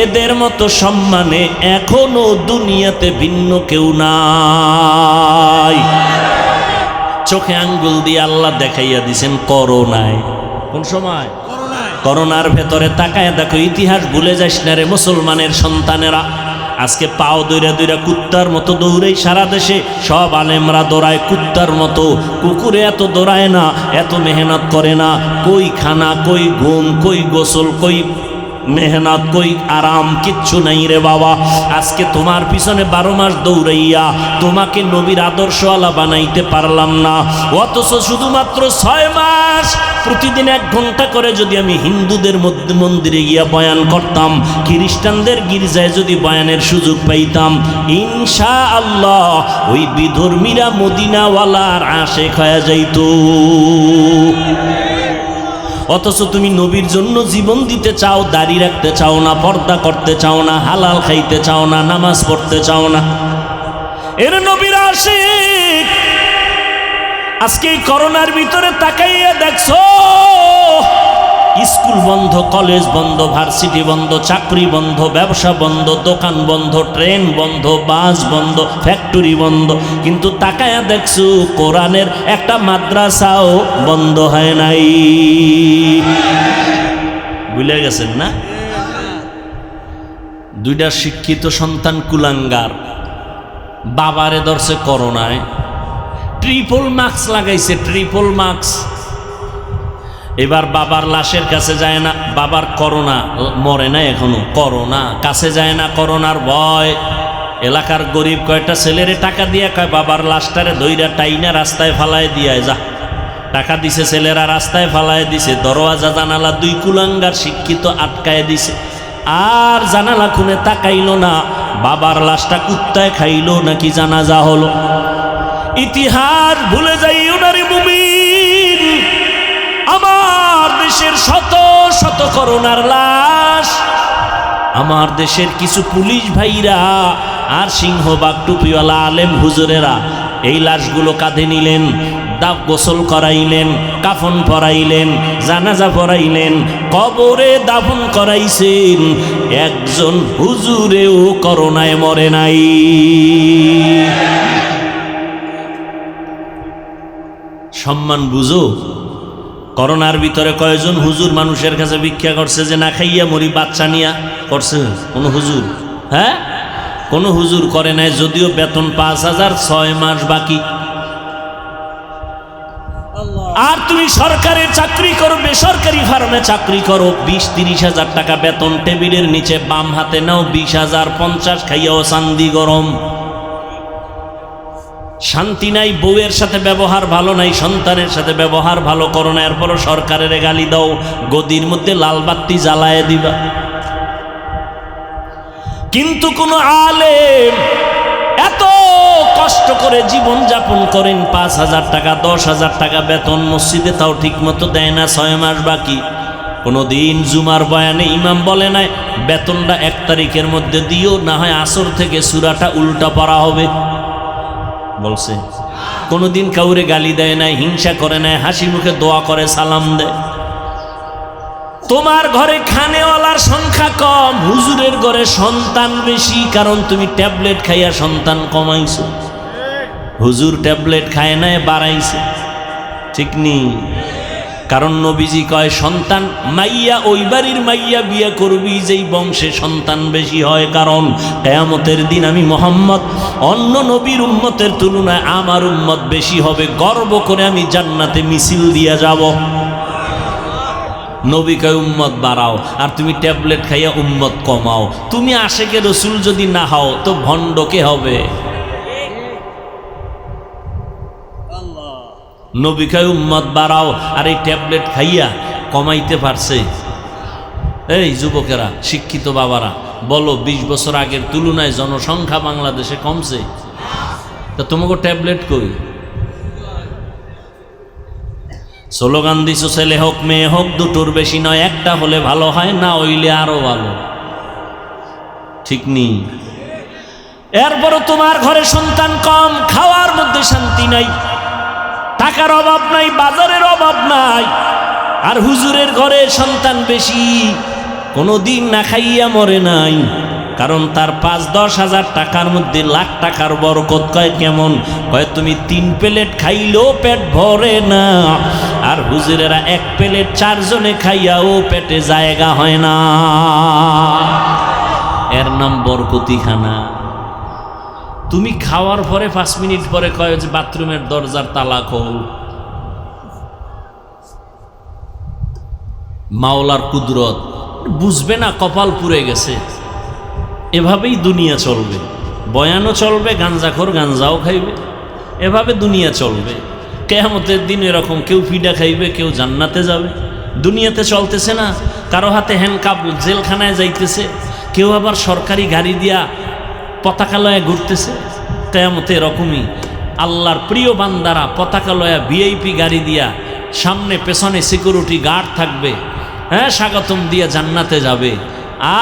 এদের মতো সম্মানে এখনো দুনিয়াতে ভিন্ন কেউ নাই। চোখে আঙ্গুল দিয়ে আল্লাহ দেখাইয়া দিছেন করোনায়। কোন সময়? করোনার ভেতরে তাকায় দেখো, ইতিহাস ভুলে যাস না রে মুসলমানের সন্তানেরা। আজকে পাও দৌড়া দৌড়া কুত্তার মতো দৌড়াই সারা দেশে, সব আলেমরা দৌড়ায় কুত্তার মতো, কুকুরে এত দৌড়ায় না, এত মেহনত করে না। কই খানা, কই ঘুম, কই গোসল, কই মেহনত, কই আরাম, কিচ্ছু নাই রে বাবা। আজকে তোমার পিছনে 12 মাস দৌড়াইয়া তোমাকে নবীর আদর্শওয়ালা বানাইতে পারলাম না, অথচ শুধুমাত্র 6 মাস প্রতিদিন 1 ঘন্টা করে যদি আমি হিন্দুদের মধ্যে মন্দিরে গিয়া বয়ান করতাম, খ্রিস্টানদের গির্জায় যদি বয়ানের সুযোগ পাইতাম, ইনশাআল্লাহ ওই বিধর্মীরা মদিনাওয়ালার আশেক হয়ে যাইত। অথচ তুমি নবীর জন্য জীবন দিতে চাও, দাড়ি রাখতে চাও না, পর্দা করতে চাও না, হালাল খাইতে চাও না, নামাজ পড়তে চাও না। এর নবীর আশিক। আজকে এই করোনার ভিতরে তাকাইয়া দেখছো, স্কুল বন্ধ, কলেজ বন্ধ, ভার্সিটি বন্ধ, চাকরি বন্ধ, ব্যবসা বন্ধ, দোকান বন্ধ, ট্রেন বন্ধ, বাস বন্ধ, ফ্যাক্টরি বন্ধ। কিন্তু তাকায়া দেখছো কোরআনের একটা মাদ্রাসাও বন্ধ হয় নাই। ভুলে গেছেন না? 2টা শিক্ষিত সন্তান কুলাঙ্গার, বাবারে ধরছে করোনায়, ট্রিপল মাস্ক লাগাইছে, ট্রিপল মাস্ক। এবার বাবার লাশের কাছে যায় না, বাবার করোনা, মরে না এখনো, করোনা কাছে যায় না, করোনার ভয়। এলাকার গরিব কয়টা ছেলেরে টাকা দিয়ে কয় বাবার লাশটারে ধইরা টাইনা রাস্তায় ফালায় দিয়ে যা। টাকা দিছে ছেলেরা, রাস্তায় ফালায় দিছে, দরওয়াজা জানালা 2 কুলাঙ্গার শিক্ষিত আটকায় দিছে। আর জানালা খুনে তাকাইলো না, বাবার লাশটা কুত্তায় খাইলো নাকি জানাজা হলো। ইতিহাস ভুলে যাইও না রে মুমিন। আমার দেশের শত শত করোনার লাশ, আমার দেশের কিছু পুলিশ ভাইরা আর সিংহবাগ টুপিওয়ালা আলেম হুজুরেরা এই লাশগুলো কাঁধে নিলেন, দাব গোসল করাইলেন, কাফন পরাইলেন, জানাজা পরাইলেন, কবরে দাফন করাইছেন। একজন হুজুরেও করোনায় মরে নাই। সম্মান বুঝো। করোনার ভিতরে কয়জন হুজুর মানুষের কাছে ভিক্ষা করছে যে না খাইয়া মরি, বাচ্চা নিয়া করছে? কোন হুজুর? হ্যাঁ, কোন হুজুর করে নাই। যদিও বেতন 5,000, 6 মাস বাকি। আর তুমি সরকারের চাকরি করো, বেসরকারি ফার্মে চাকরি করো, 20-30 হাজার টাকা বেতন, টেবিলের নিচে বাম হাতে নাও 20,000, 50 খাইয়াও চান্দি গরম। শান্তি নাই, বউয়ের সাথে ব্যবহার ভালো নাই, সন্তানের সাথে ব্যবহার ভালো করো না, এরপরও সরকারের গালি দাও, গদির মধ্যে লাল বাতি জ্বালায় দিবা। কিন্তু কোন আলেম এত কষ্ট করে জীবন যাপন করেন, 5,000 টাকা 10,000 টাকা বেতন, মসজিদে তাও ঠিক মতো দেয় না, 6 মাস বাকি। কোনদিন জুমার বয়ানে ইমাম বলে নাই বেতনটা 1 তারিখের মধ্যে দিও, না হয় আসর থেকে সূরাটা উল্টা পড়া হবে? বলছে? কোনদিন কাউরে গালি দেয় নাই, হিংসা করে নাই, হাসি মুখে দোয়া করে, সালাম দেয়। তোমার ঘরে খানেওয়ালার সংখ্যা কম, হুজুরের ঘরে সন্তান বেশি, কারণ তুমি ট্যাবলেট খাইয়া সন্তান কমাইছো। হুজুর ট্যাবলেট খায় না, বাড়াইছে। ঠিক নেই? কারণ নবীজি কয় সন্তান মাইয়া ওই বাড়ির মাইয়া বিয়ে করবি যেই বংশে সন্তান বেশি হয়, কারণ কিয়ামতের দিন আমি মুহাম্মদ অন্য নবীর উম্মতের তুলনায় আমার উম্মত বেশি হবে, গর্ব করে আমি জান্নাতে মিছিল দিয়া যাব। নবী কয় উম্মত বাড়াও, আর তুমি ট্যাবলেট খাইয়া উম্মত কমাও। তুমি আশেকে রসুল যদি না হও তো ভণ্ড কে হবে? নবী কয় উম্মত বাড়াও, আর এই ট্যাবলেট খাইয়া কমাইতে পারছে? এই যুবকেরা, শিক্ষিত বাবারা বলো, 20 বছর আগের তুলনায় জনসংখ্যা বাংলাদেশে কমছে? তা তোমাকে ট্যাবলেট কই? স্লোগান দিছো ছেলে হোক মেয়ে হোক, দুটোর বেশি নয়, একটা হলে ভালো হয়, না হইলে আরো ভালো। ঠিক নেই? এরপরও তোমার ঘরে সন্তান কম, খাওয়ার মধ্যে শান্তি নাই, টাকার অভাব নাই, বাজারের অভাব নাই, আর হুজুরের ঘরে সন্তান বেশি, কোনোদিন না খাইয়া মরে নাই, কারণ তার 5-10 হাজার টাকার মধ্যে লাখ টাকার বরকত। কয় কেমন? কয় তুমি 3 প্লেট খাইলেও পেট ভরে না, আর হুজুরেরা 1 প্লেট 4 জনে খাইয়াও পেটে জায়গা হয় না। এর নাম বরকতি খানা। তুমি খাওয়ার পরে 5 মিনিট পরে কয় যে বাথরুমের দরজার তালা খোল। মাওলার কুদরত বুঝবে না, কপাল পুড়ে গেছে। এভাবেই দুনিয়া চলবে, বয়ানও চলবে, গাঞ্জাখোর গাঞ্জাও খাইবে, এভাবে দুনিয়া চলবে। কিয়ামতের দিন এরকম কেউ পিঠা খাইবে, কেউ জান্নাতে যাবে। দুনিয়াতে চলতেছে না, কারো হাতে হ্যান্ডকাপ, জেলখানায় যাইতেছে, কেউ আবার সরকারি গাড়ি দিয়া পতাকা লয়ে ঘুরতেছে। কিয়ামতে এরকমই আল্লাহর প্রিয় বান্দারা পতাকা লয়া ভিআইপি গাড়ি দিয়া, সামনে পেছনে সিকিউরিটি গার্ড থাকবে, হ্যাঁ, স্বাগতম দিয়া জান্নাতে যাবে।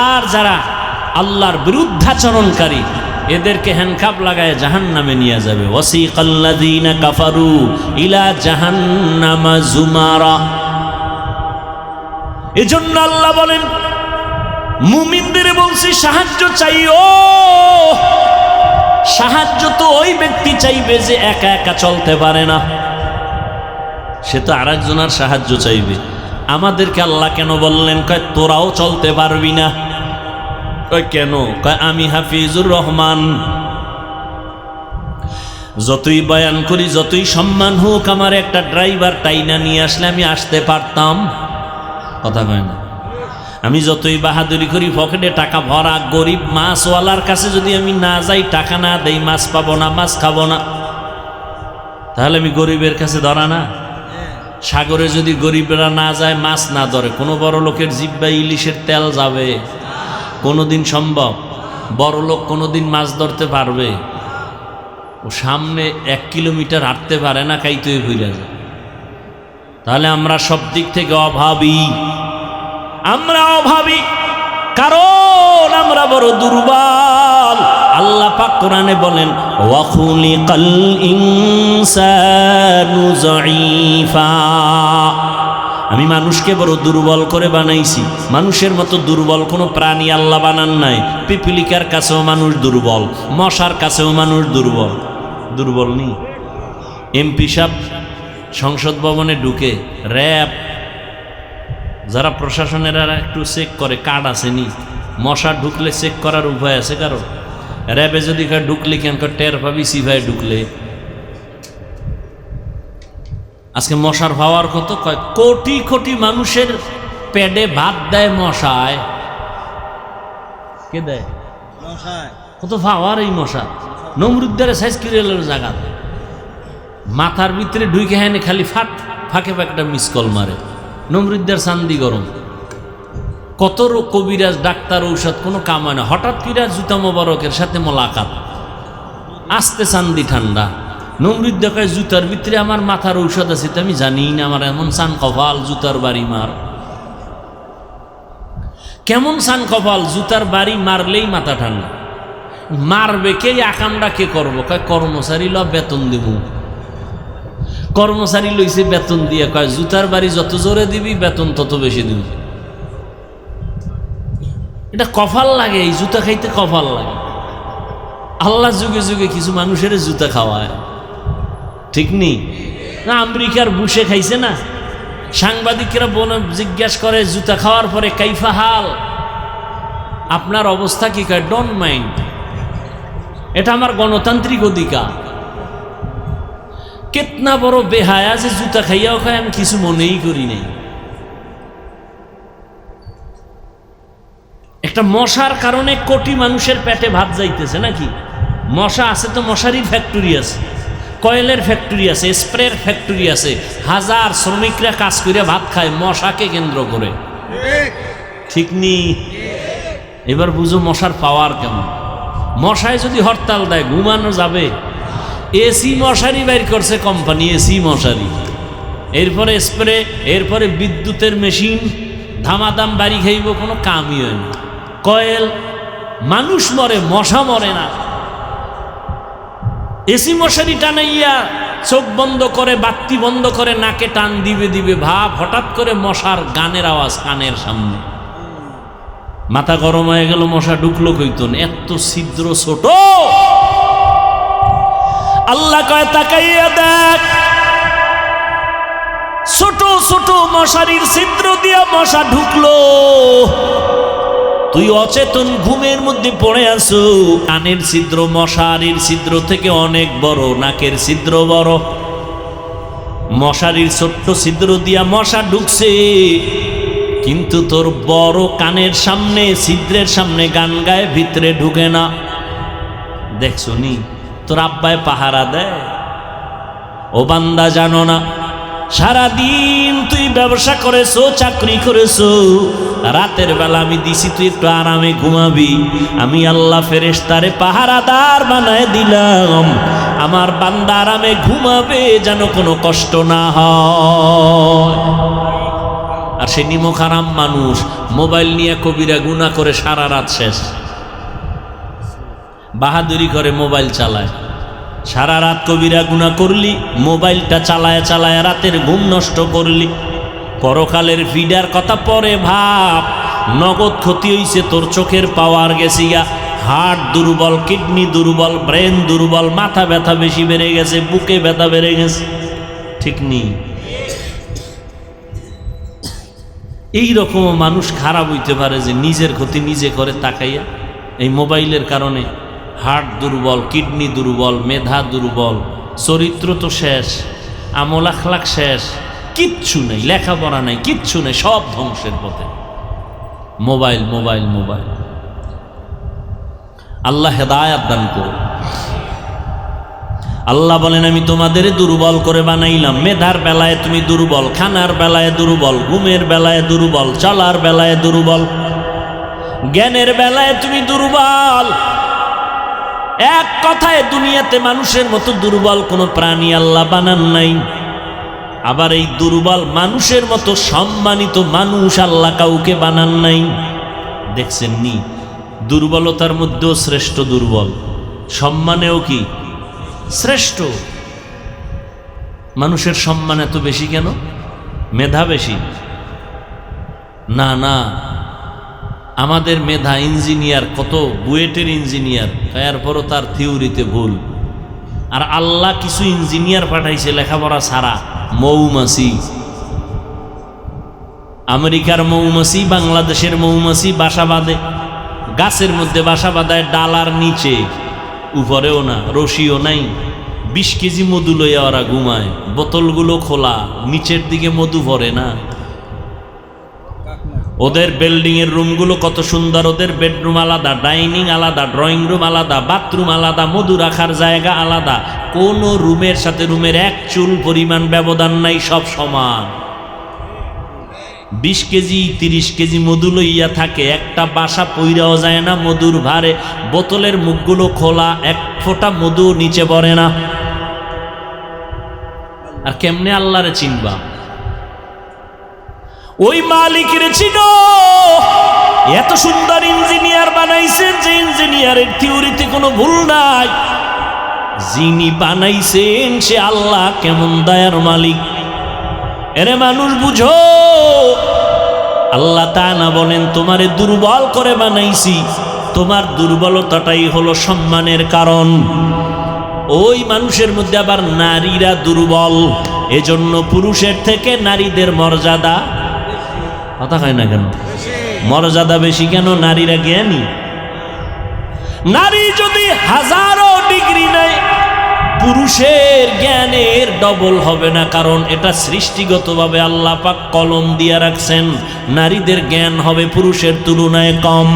আর যারা আল্লাহর বিরুদ্ধাচরণকারী এদেরকে হ্যান্ডকাপ লাগায় জাহান্নামে নিয়ে যাবে। ওয়াসিকাল্লাযীনা কাফারু ইলা জাহান্নামা যুমারা। এজন্য আল্লাহ বলেন মুমিনদের বলছি সাহায্য চাইও। সাহায্য তো ওই ব্যক্তি চাইবে যে একা একা চলতে পারে না, সে তো আরেকজনের সাহায্য চাইবে। আমাদেরকে আল্লাহ কেন বললেন? কয় তোরাও চলতে পারবি না। কয় কেন? কয় আমি হাফিজুর রহমান, যতই বয়ান করি, যতই সম্মান হোক, আমার একটা ড্রাইভার টাইনা নিয়ে আসলে আমি আসতে পারতাম। কথা কয় না? আমি যতই বাহাদুরি করি, পকেটে টাকা ভরা, গরিব মাছওয়ালার কাছে যদি আমি না যাই, টাকা না দেই, মাছ পাবো না, মাছ খাবো না, তাহলে আমি গরিবের কাছে ধরা না? সাগরে যদি গরিবরা না যায়, মাছ না ধরে, কোনো বড় লোকের জিহ্বায় ইলিশের তেল যাবে? কোনোদিন সম্ভব? বড় লোক কোনোদিন মাছ ধরতে পারবে? ও সামনে 1 কিলোমিটার হাঁটতে পারে না, কাইতে ভুলে যায়। তাহলে আমরা সব দিক থেকে অভাবী। আমরা অভাবী কারণ আমরা বড় দুর্বল। আল্লাহ পাক কোরআনে বলেন ওয়া খুলিকাল ইনসানু যায়ীফা। আমি মানুষকে বড় দুর্বল করে বানাইছি। মানুষের মতো দুর্বল কোনো প্রাণী আল্লাহ বানান নাই। পিপিলিকার কাছেও মানুষ দুর্বল, মশার কাছেও মানুষ দুর্বল। দুর্বল নেই? এমপি সাহেব সংসদ ভবনে ঢুকে, র্যাব যারা প্রশাসনের একটু চেক করে, কার্ড আসেনি, মশা ঢুকলে চেক করার উপায় আছে কারো? র্যাবে যদি ঢুকলে কেন টের পাবি সিভাই ঢুকলে। আজকে মশার পাওয়ার কত? কয় কোটি কোটি মানুষের পেটে ভাত দেয় মশায়। কে দেয়? কত পাওয়ার এই মশা। নমরুদ্দারে সাইজ কিরেলের জায়গা, মাথার ভিতরে ঢুকে হ্যাঁ খালি ফাঁকে একটা মিস কল মারে। নমরুদ্দার চান্দি গরম, কত কবিরাজ ডাক্তার ঔষধ কোনো কাম হয় না। হঠাৎ কিরা জুতা মোবারকের সাথে মোলাকাত, আস্তে চান্দি ঠান্ডা। নমরুদ্দা কয় জুতার ভিতরে আমার মাথার ঔষধ আছে, তো আমি জানি না, আমার এমন চান কপাল, জুতার বাড়ি মার। কেমন চান কপাল, জুতার বাড়ি মারলেই মাথা ঠান্ডা। মারবে কে? আকামটা কে করবো? কয় কর্মচারী ল, বেতন দেব। কর্মচারী লইছে বেতন দিয়ে, কয় জুতার বাড়ি যত জোরে দিবি বেতন তত বেশি দিবি। এটা কপাল লাগে, এই জুতা খাইতে কপাল লাগে। আল্লাহ যুগে যুগে কিছু মানুষের জুতা খাওয়ায়, ঠিক নেই না? আমেরিকার বুশে খাইছে না, সাংবাদিকরা জিজ্ঞাসা করে জুতা খাওয়ার পরে কাইফা হাল, আপনার অবস্থা কি? কয় ডোন্ট মাইন্ড, এটা আমার গণতান্ত্রিক অধিকার। কেতনা বড় বেহায়া যে জুতা খাইয়াও খায়, আমি কিছু মনেই করি নাই। একটা মশার কারণে কোটি মানুষের পেটে ভাত যাইতেছে নাকি? মশা আছে তো মশারির ফ্যাক্টরি আছে, কয়েলের ফ্যাক্টরি আছে, স্প্রের ফ্যাক্টরি আছে, হাজার শ্রমিকরা কাজ করে ভাত খায় মশাকে কেন্দ্র করে, ঠিক নি? এবার বুঝো মশার পাওয়ার কেমন। মশায় যদি হরতাল দেয় ঘুমানো যাবে? এসি মশারি বাইর করছে কোম্পানি, এসি মশারি, এরপরে স্প্রে, এরপরে বিদ্যুতের মেশিন, ধামাদাম বাড়ি খাইব, কোনো কামই হয় না। কয়েল, মানুষ মরে মশা মরে না। এসি মশারি টানাইয়া চোখ বন্ধ করে, বাতি বন্ধ করে, নাকে টান দিবে দিবে ভাব, হঠাৎ করে মশার গানের আওয়াজ কানের সামনে, মাথা গরম হয়ে গেল, মশা ঢুকলো কইতন, এত ছিদ্র ছোট। আল্লাহ কয় তাকাইয়া দেখ, ছোট ছোট মশারির ছিদ্র দিয়া মশা ঢুকলো, তুই অচেতন ঘুমের মধ্যে পড়ে আছো। কানের ছিদ্র মশারির ছিদ্র থেকে অনেক বড়, নাকের ছিদ্র বড়। মশারির ছোট্ট ছিদ্র দিয়া মশা ঢুকছে, কিন্তু তোর বড় কানের সামনে, ছিদ্রের সামনে গান গায়ে, ভিতরে ঢুকে না। দেখছো নি, তোর আব্বায় পাহারা দেয়। ও বান্দা, জানো না সারাদিন তুই ব্যবসা করেছো, চাকরি করেছো, রাতের বেলা আমি দিছি তুই একটু আরামে ঘুমাবি, আমি আল্লাহ ফেরেশতারে পাহারাদার বানায় দিলাম, আমার বান্দা আরামে ঘুমাবে যেন কোনো কষ্ট না হয়। আর সে নিমক হারাম মানুষ, মোবাইল নিয়ে কবিরা গুনাহ করে সারা রাত শেষ, বাহাদুরি করে মোবাইল চালায়, সারা রাত কবিরা গুনাহ করলি, মোবাইলটা চালায় চালায় রাতের ঘুম নষ্ট করলি। পরকালের ফিডার কথা পরে ভাব, নগদ ক্ষতি হইছে তোর, চোখের পাওয়ার গেছে গা, হার্ট দুর্বল, কিডনি দুর্বল, ব্রেন দুর্বল, মাথা ব্যথা বেশি বেড়ে গেছে, বুকে ব্যথা বেড়ে গেছে, ঠিক নেই? এইরকম মানুষ খারাপ হইতে পারে যে নিজের ক্ষতি নিজে করে তাকাইয়া। এই মোবাইলের কারণে হার্ট দুর্বল, কিডনি দুর্বল, মেধা দুর্বল, চরিত্র তো শেষ, আমল আখলাক শেষ, কিচ্ছু নেই, লেখাপড়া নেই, কিচ্ছু নেই, সব ধ্বংসের পথে। Mobile mobile mobile. আল্লাহ হেদায়াত দান করুন। আল্লাহ বলেন, আমি তোমাদের দুর্বল করে বানাইলাম। মেধার বেলায় তুমি দুর্বল, খানার বেলায় দুর্বল, ঘুমের বেলায় দুর্বল, চলার বেলায় দুর্বল, জ্ঞানের বেলায় তুমি দুর্বল। এক কথায় দুনিয়াতে মানুষের মতো দুর্বল কোনো প্রাণী আল্লাহ বানান নাই। আবার এই দুর্বল মানুষের মতো সম্মানিত মানুষ আল্লাহ কাউকে বানান নাই। দেখছেন নি, দুর্বলতার মধ্যেও শ্রেষ্ঠ দুর্বল, সম্মানেও কি শ্রেষ্ঠ। মানুষের সম্মান এত বেশি কেন? মেধা বেশি না? না, আমাদের মেধা, ইঞ্জিনিয়ার, কত বুয়েটের ইঞ্জিনিয়ার, এরপরও তার থিওরিতে ভুল। আর আল্লাহ কিছু ইঞ্জিনিয়ার পাঠাইছে লেখাপড়া ছাড়া, মৌমাছি। আমেরিকার মৌমাছি, বাংলাদেশের মৌমাছি বাসা বাঁধে, গাছের মধ্যে বাসা বাঁধায়, ডালার নিচে, উপরেও না, রশিও নাই। 20 কেজি মধু লইয়া ওরা ঘুমায়, বোতলগুলো খোলা, নিচের দিকে মধু ভরে না। ওদের বিল্ডিং এর রুমগুলো কত সুন্দর, ওদের বেডরুম আলাদা, ডাইনিং আলাদা, ড্রয়িং রুম আলাদা, বাথরুম আলাদা, মধু রাখার জায়গা আলাদা, কোন রুমের সাথে রুমের এক চুল পরিমাণ ব্যবধান নাই, সব সমান। 20 কেজি 30 কেজি মধু লইয়া থাকে, একটা বাসা পইরাও যায় না মধুর ভারে, বোতলের মুখগুলো খোলা, এক ফোঁটা মধু নিচে পড়ে না। আর কেমনে আল্লাহরে চিনবা? ওই মালিকের চিনো। এত সুন্দর ইঞ্জিনিয়ার বানাইছেন যে ইঞ্জিনিয়ারের থিওরিতে কোনো ভুল নাই। যিনি বানাইছেন সে আল্লাহ কেমন দয়ার মালিক। এরে মানুষ বুঝো, আল্লাহ তাআলা বলেন তোমারে দুর্বল করে বানাইছি, তোমার দুর্বলতাটাই হলো সম্মানের কারণ। ওই মানুষের মধ্যে আবার নারীরা দুর্বল, এজন্য পুরুষের থেকে নারীদের মর্যাদা, কথা হয় না কেন, মর্যাদা বেশি কেন? নারীরা জ্ঞানী। নারী যদি হাজারো ডিগ্রি নেয়, পুরুষের জ্ঞানের ডবল হবে না, কারণ এটা সৃষ্টিগতভাবে আল্লাহ পাক কলম দিয়ে রাখছেন, নারীদের জ্ঞান হবে পুরুষের তুলনায় কম।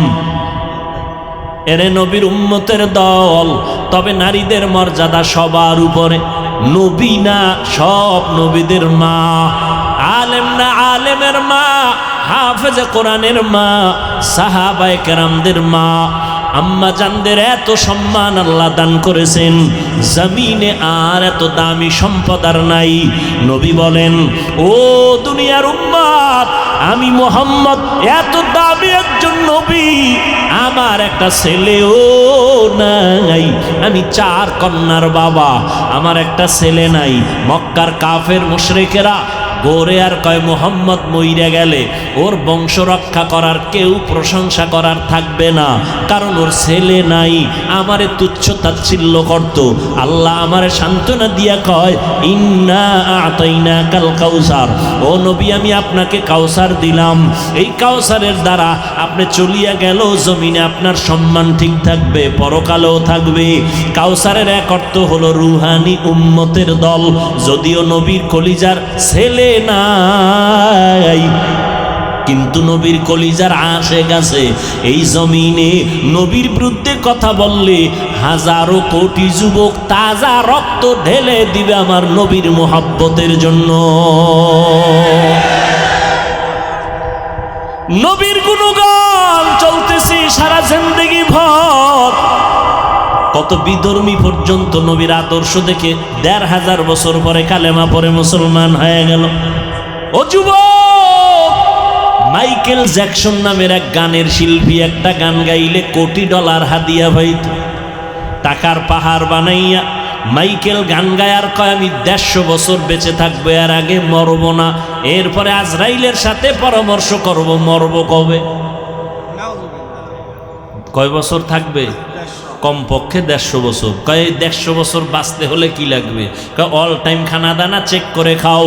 এরে নবীর উম্মতের দল, তবে নারীদের মর্যাদা সবার উপরে। নবী না, সব নবীদের মা, আলেম না আলেমের মা, হাফেজে কোরআনের মা, সাহাবায়ে কেরামদের মা, আম্মা জানদের এত সম্মান আল্লাহ দান করেছেন, জমিনে আর এত দামি সম্পদ আর নাই। নবী বলেন, ও দুনিয়ার উম্মত, আমি মুহাম্মদ এত দামি একজন নবী, আমার একটা ছেলেও নাই, আমি 4 কন্যার বাবা, আমার একটা ছেলে নাই। মক্কার কাফের মুশরিকেরা গোরে আর কয়, মুহাম্মদ মইরা গেলে ওর বংশ রক্ষা করার কেউ প্রশংসা করার থাকবে না, কারণ ওর ছেলে নাই। আমারে তুচ্ছ তাচ্ছিল্য করত। আল্লাহ আমারে সান্ত্বনা দিয়া কয়, ইন্না আতাইনাকাল কাউসার, ও নবী আমি আপনাকে কাউসার দিলাম, এই কাউসারের দ্বারা আপনি চলিয়া গেল জমিনে আপনার সম্মান ঠিক থাকবে, পরকালেও থাকবে। কাউসারের এক অর্থ হলো রুহানি উম্মতের দল। যদিও নবীর কলিজার ছেলে নাই, কিন্তু নবীর কলিজার আশেক আছে। এই জমিনে নবীর বিরুদ্ধে কথা বললে হাজারো কোটি যুবক তাজা রক্ত ঢেলে দিবে আমার নবীর মোহাব্বতের জন্য। নবীর গুণগান চলতেছে সারা জিন্দেগি ভর। কত বিধর্মী পর্যন্ত নবীর আদর্শ দেখে ১৫০০ বছর পরে কালেমা পরে মুসলমান হয়ে গেল। ও যুবক, মাইকেল জ্যাকসন নামের এক গানের শিল্পী একটা গান গাইলে $কোটি হাদিয়া পাইত। টাকার পাহাড় বানাইয়া মাইকেল গান গায়ার কয়, আমি ১৫০ বছর বেঁচে থাকবো, এর আগে মরব না। এরপরে আজরাইলের সাথে পরামর্শ করব, মরব কবে, কয় বছর থাকবে? কমপক্ষে ১৫০ বছর। কয় ১৫০ বছর বাঁচতে হলে কি লাগবে? কয় অল টাইম খানা দানা চেক করে খাও।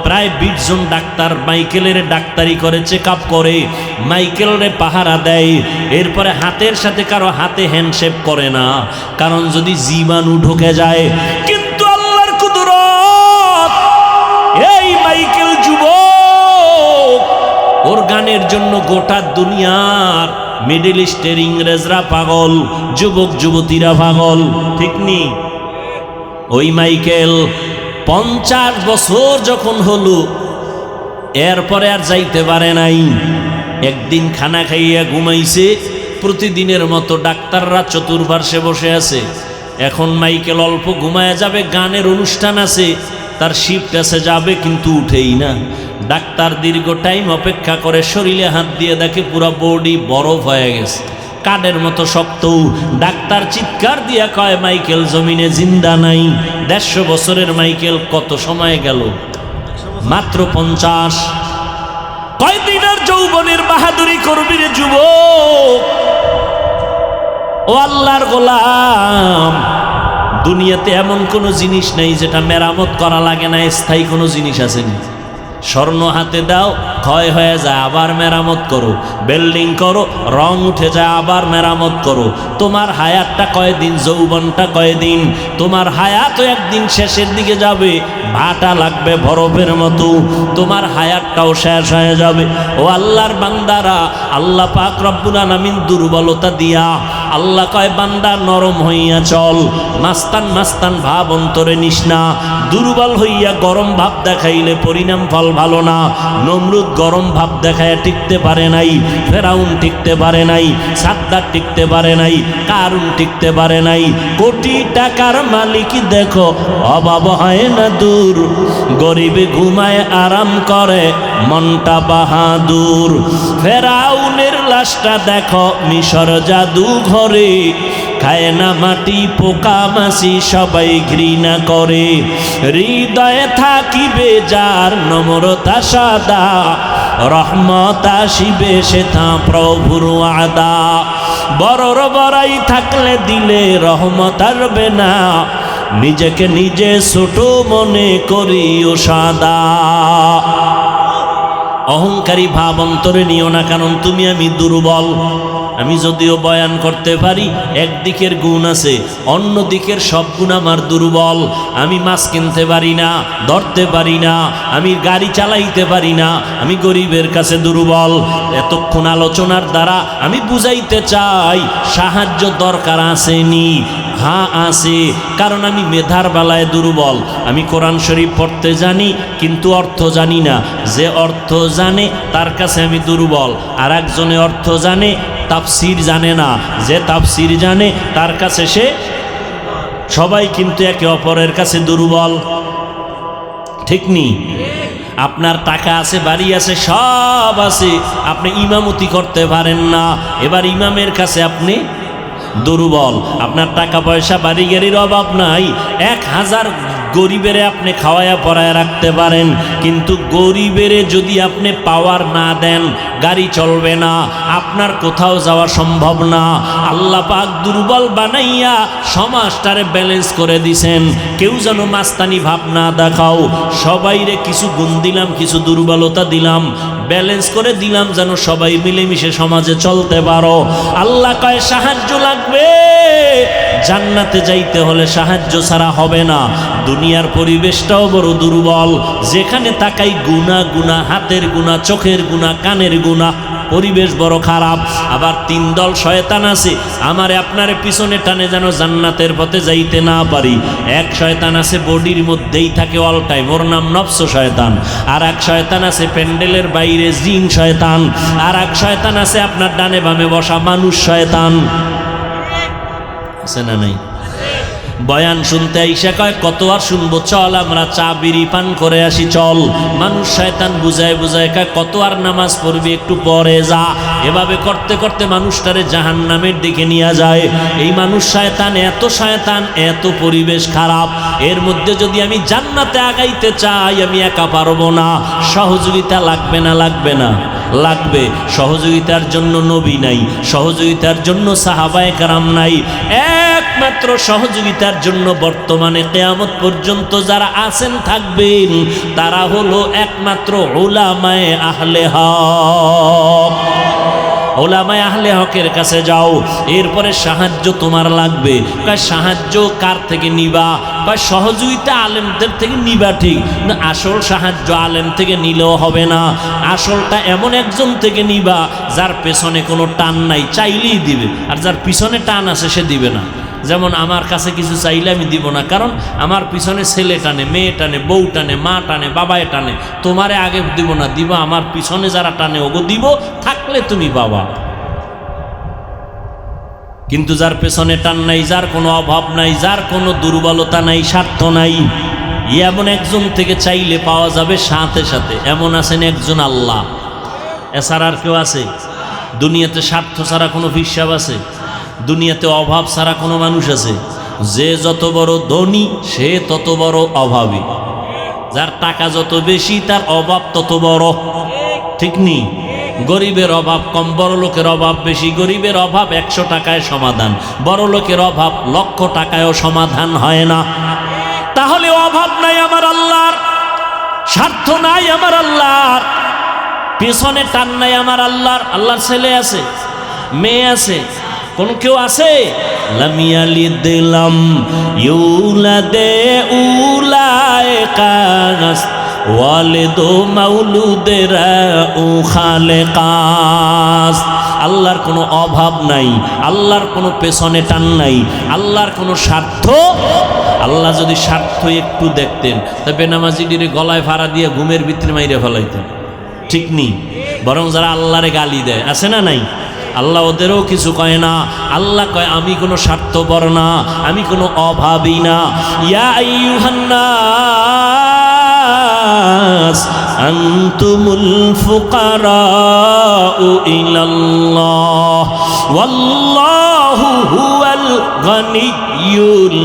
প্রায় ২০ জন ডাক্তার মাইকেলের ডাক্তারি করে, চেক আপ করে, মাইকেলরে পাহারা দেয়। এরপরে হাতের সাথে কারো হাতে হ্যান্ডশেক করে না, কারণ যদি জীবাণু ঢুকে যায়। কিন্তু আল্লাহর কুদরত, এই মাইকেল যুবক, ওর গানের জন্য গোটা দুনিয়ার মিডল ইস্টের ইংরেজরা পাগল, যুবক যুবতীরা পাগল, ঠিক নি? ওই মাইকেল ৫০ বছর যখন হলো, এরপরে আর যাইতে পারে নাই। একদিন খানা খাইয়া ঘুমাইছে, প্রতিদিনের মতো ডাক্তাররা চতুর্পার্শ্বে বসে আছে। এখন মাইকেল অল্প ঘুমায় যাবে, গানের অনুষ্ঠান আছে, তার শিফট আছে, যাবে কিন্তু উঠেই না। ডাক্তার দীর্ঘ টাইম অপেক্ষা করে, শরীরে হাত দিয়ে দেখে পুরো বডি বরফ হয়ে গেছে, কাঠের মতো শক্ত। ডাক্তার চিৎকার দিয়া কয়, মাইকেল জমিনে জিন্দা নাই। ১৫০ বছরের মাইকেল কত সময় গেল? মাত্র ৫০। কয়দিন আর যৌবনের বাহাদুরি করবি রে যুবক? ও আল্লাহর গোলাম, দুনিয়াতে এমন কোনো জিনিস নেই যেটা মেরামত করা লাগে না, স্থায়ী কোনো জিনিস আসেনি। স্বর্ণ হাতে দাও, ক্ষয় হয়ে যায়, আবার মেরামত করো। বিল্ডিং করো, রং উঠে যায়, আবার মেরামত করো। তোমার হায়াতটা কয়দিন, যৌবনটা কয়দিন? তোমার হায়াতও একদিন শেষের দিকে যাবে, ভাটা লাগবে বরফের মতো, তোমার হায়াতটাও শেষ হয়ে যাবে। ও আল্লাহর বান্দারা, আল্লাহ পাক রব্বুল আলামিন দুর্বলতা দিয়া, আল্লাহ কয় বান্দা নরম হইয়া চল, মাস্তান মাস্তান ভাব অন্তরে নিস না। দুর্বল হইয়া গরম ভাব দেখাইলে পরিণাম ফল ভালো না। নমরুদ গরম ভাব দেখায় টিকতে পারে নাই, ফেরাউন টিকতে পারে নাই, সাদ্দাত টিকতে পারে নাই, কারুন টিকতে পারে নাই। কোটি টাকার মালিক দেখো অভাব হয় না দূর, গরিবে ঘুমায় আরাম করে মনটা বাহাদুর। ফেরাউনের লাশটা দেখো মিশর জাদু ঘরে, খায় না মাটি পোকা মাছি সবাই ঘৃণা করে। হৃদয়ে থাকিবে যার নম্রতা সাদা, রহমত আসিবে সেথা প্রভুর ওয়াদা। বড়র বড়াই থাকলে দিলে রহমত আসবে না, নিজেকে নিজে ছোট মনে করিও সাদা। অহংকারী ভাব অন্তরে নিও না, কারণ তুমি আমি দুর্বল। আমি যদিও বয়ান করতে পারি, একদিকের গুণ আছে, অন্য দিকের সব গুণ আমার দুর্বল। আমি মাছ কিনতে পারি না, ধরতে পারি না, আমি গাড়ি চালাইতে পারি না, আমি গরিবের কাছে দুর্বল। এতক্ষণ আলোচনার দ্বারা আমি বুঝাইতে চাই সাহায্য দরকার আসেনি, হ্যাঁ আছে, কারণ আমি মেধার বেলায় দুর্বল। আমি কোরআন শরীফ পড়তে জানি কিন্তু অর্থ জানি না। যে অর্থ জানে তার কাছে আমি দুর্বল, আর একজনে অর্থ জানে তাফসির জানে না, যে তাফসির জানে তার কাছে সে। সবাই কিন্তু একে অপরের কাছে দুর্বল, ঠিক নি? আপনার টাকা আছে, বাড়ি আছে, সব আছে, আপনি ইমামতি করতে পারেন না, এবার ইমামের কাছে আপনি দুর্বল। আপনার টাকা পয়সা বাড়ি গাড়ির অভাব নাই, 1000 গরিবেরে আপনি খাওয়ায়া পরায়া রাখতে পারেন, কিন্তু গরিবেরে যদি আপনি পাওয়ার না দেন গাড়ি চলবে না, আপনার কোথাও যাওয়া সম্ভব না। আল্লাহ পাক দুর্বল বানাইয়া সমাজটারে ব্যালেন্স করে দিছেন। কেউ যেন মাস্তানি ভাব না দেখাও, সবাইরে কিছু গুণ দিলাম, কিছু দুর্বলতা দিলাম, ব্যালেন্স করে দিলাম, যেন সবাই মিলেমিশে সমাজে চলতে পারো। আল্লাহ কয় সাহায্য লাগবে, জান্নাতে যাইতে হলে সাহায্য ছাড়া হবে না। দুনিয়ার পরিবেশটাও বড় দুর্বল, যেখানে তাকাই গুনাহ গুনাহ, হাতের গুনাহ, চোখের গুনাহ, কানের গুনাহ, পরিবেশ বড় খারাপ। আবার 3 দল শয়তান আছে আমারে আপনারে পিছনে টানে যেন জান্নাতের পথে যাইতে না পারি। এক শয়তান আছে বডির মধ্যেই থাকে অল টাইম, ওর নাম নফস শয়তান। আর এক শয়তান আছে প্যান্ডেলের বাইরে, জিন শয়তান। আর এক শয়তান আছে আপনার ডানে বামে বসা মানুষ শয়তান। আছে না নাই? বয়ান শুনতে আইসা কয় কত আর শুনবো, চল আমরা চা বিড়ি পান করে আসি চল। মানুষ শয়তান বুঝায় বুঝায় কয় কত আর নামাজ পড়বি, একটু পরে যা। এভাবে করতে করতে মানুষটারে জাহান্নামের দিকে নিয়ে যায়। এই মানুষ শয়তান, এত শয়তান, এত পরিবেশ খারাপ। এর মধ্যে যদি আমি জান্নাতে আগাইতে চাই, আমি একা পারবো না, সহযোগিতা লাগবে না? লাগবে না? লাগবে। সহযোগিতার জন্য নবী নাই, সহযোগিতার জন্য সাহাবায়ে কেরাম নাই, একমাত্র সহযোগিতার জন্য বর্তমানে কিয়ামত পর্যন্ত যারা আছেন থাকবেন তারা হলো একমাত্র উলামায়ে আহলে হক। ওলামায়ে আহলে হকের কাছে যাও, এরপরে সাহায্য তোমার লাগবে। কয় সাহায্য কার থেকে নিবা? কয় সহযোগিতা আলেমদের থেকে নিবা, ঠিক না? আসল সাহায্য আলেম থেকে নিলেও হবে না, আসলটা এমন একজন থেকে নিবা যার পেছনে কোনো টান নাই, চাইলেই দিবে, আর যার পিছনে টান আছে সে দিবে না। যেমন আমার কাছে কিছু চাইলে আমি দিব না, কারণ আমার পিছনে ছেলে টানে, মেয়ে টানে, বউ টানে, মা টানে, বাবায় টানে। তোমারে আগে দিব না, দিব আমার পিছনে যারা টানে ওগো দিব, থাকলে তুমি বাবা। কিন্তু যার পেছনে টান নাই, যার কোনো অভাব নাই, যার কোনো দুর্বলতা নাই, স্বার্থ নাই, এমন একজন থেকে চাইলে পাওয়া যাবে সাথে সাথে। এমন আছেন একজন আল্লাহ, এছাড়া আর কেউ আছে? দুনিয়াতে স্বার্থ ছাড়া কোনো হিসাব আছে? দুনিয়াতে অভাব ছাড়া কোনো মানুষ আছে? যে যত বড় ধনী সে তত বড় অভাবী, যার টাকা যত বেশি তার অভাব তত বড়, ঠিক নি? গরিবের অভাব কম, বড় লোকের অভাব বেশি। গরিবের অভাব 100 টাকায় সমাধান, বড় লোকের অভাব 1,00,000 টাকায়ও সমাধান হয় না। তাহলে অভাব নাই আমার আল্লাহর, স্বার্থ নাই আমার আল্লাহর, পেছনে টান নাই আমার আল্লাহর। আল্লাহর ছেলে আছে, মেয়ে আছে, কোন কেউ আছে? লামিয়ালি দিলাম ইউলাদে উলায়ে কাস ওয়ালিদু মাউলুদেরা ও খালেকাস। আল্লাহর কোনো অভাব নাই, আল্লাহর কোনো পেছনে টান নাই, আল্লাহর কোনো স্বার্থ। আল্লাহ যদি স্বার্থ একটু দেখতেন তবে বেনামাজিদের গলায় ফাড়া দিয়ে ঘুমের ভিতরে মাইরে ফেলাইতেন, ঠিক নি? বরং যারা আল্লাহরে গালি দেয় আছে না নাই, আল্লাহ ওদেরও কিছু কয় না। আল্লাহ কয় আমি কোনো স্বার্থপর না, আমি কোনো অভাবী না। ইয়া আইয়ুহান নাস আনতুমুল ফুকারাউ ইলাল্লাহ ওয়াল্লাহু হুয়াল গানিয়্যুল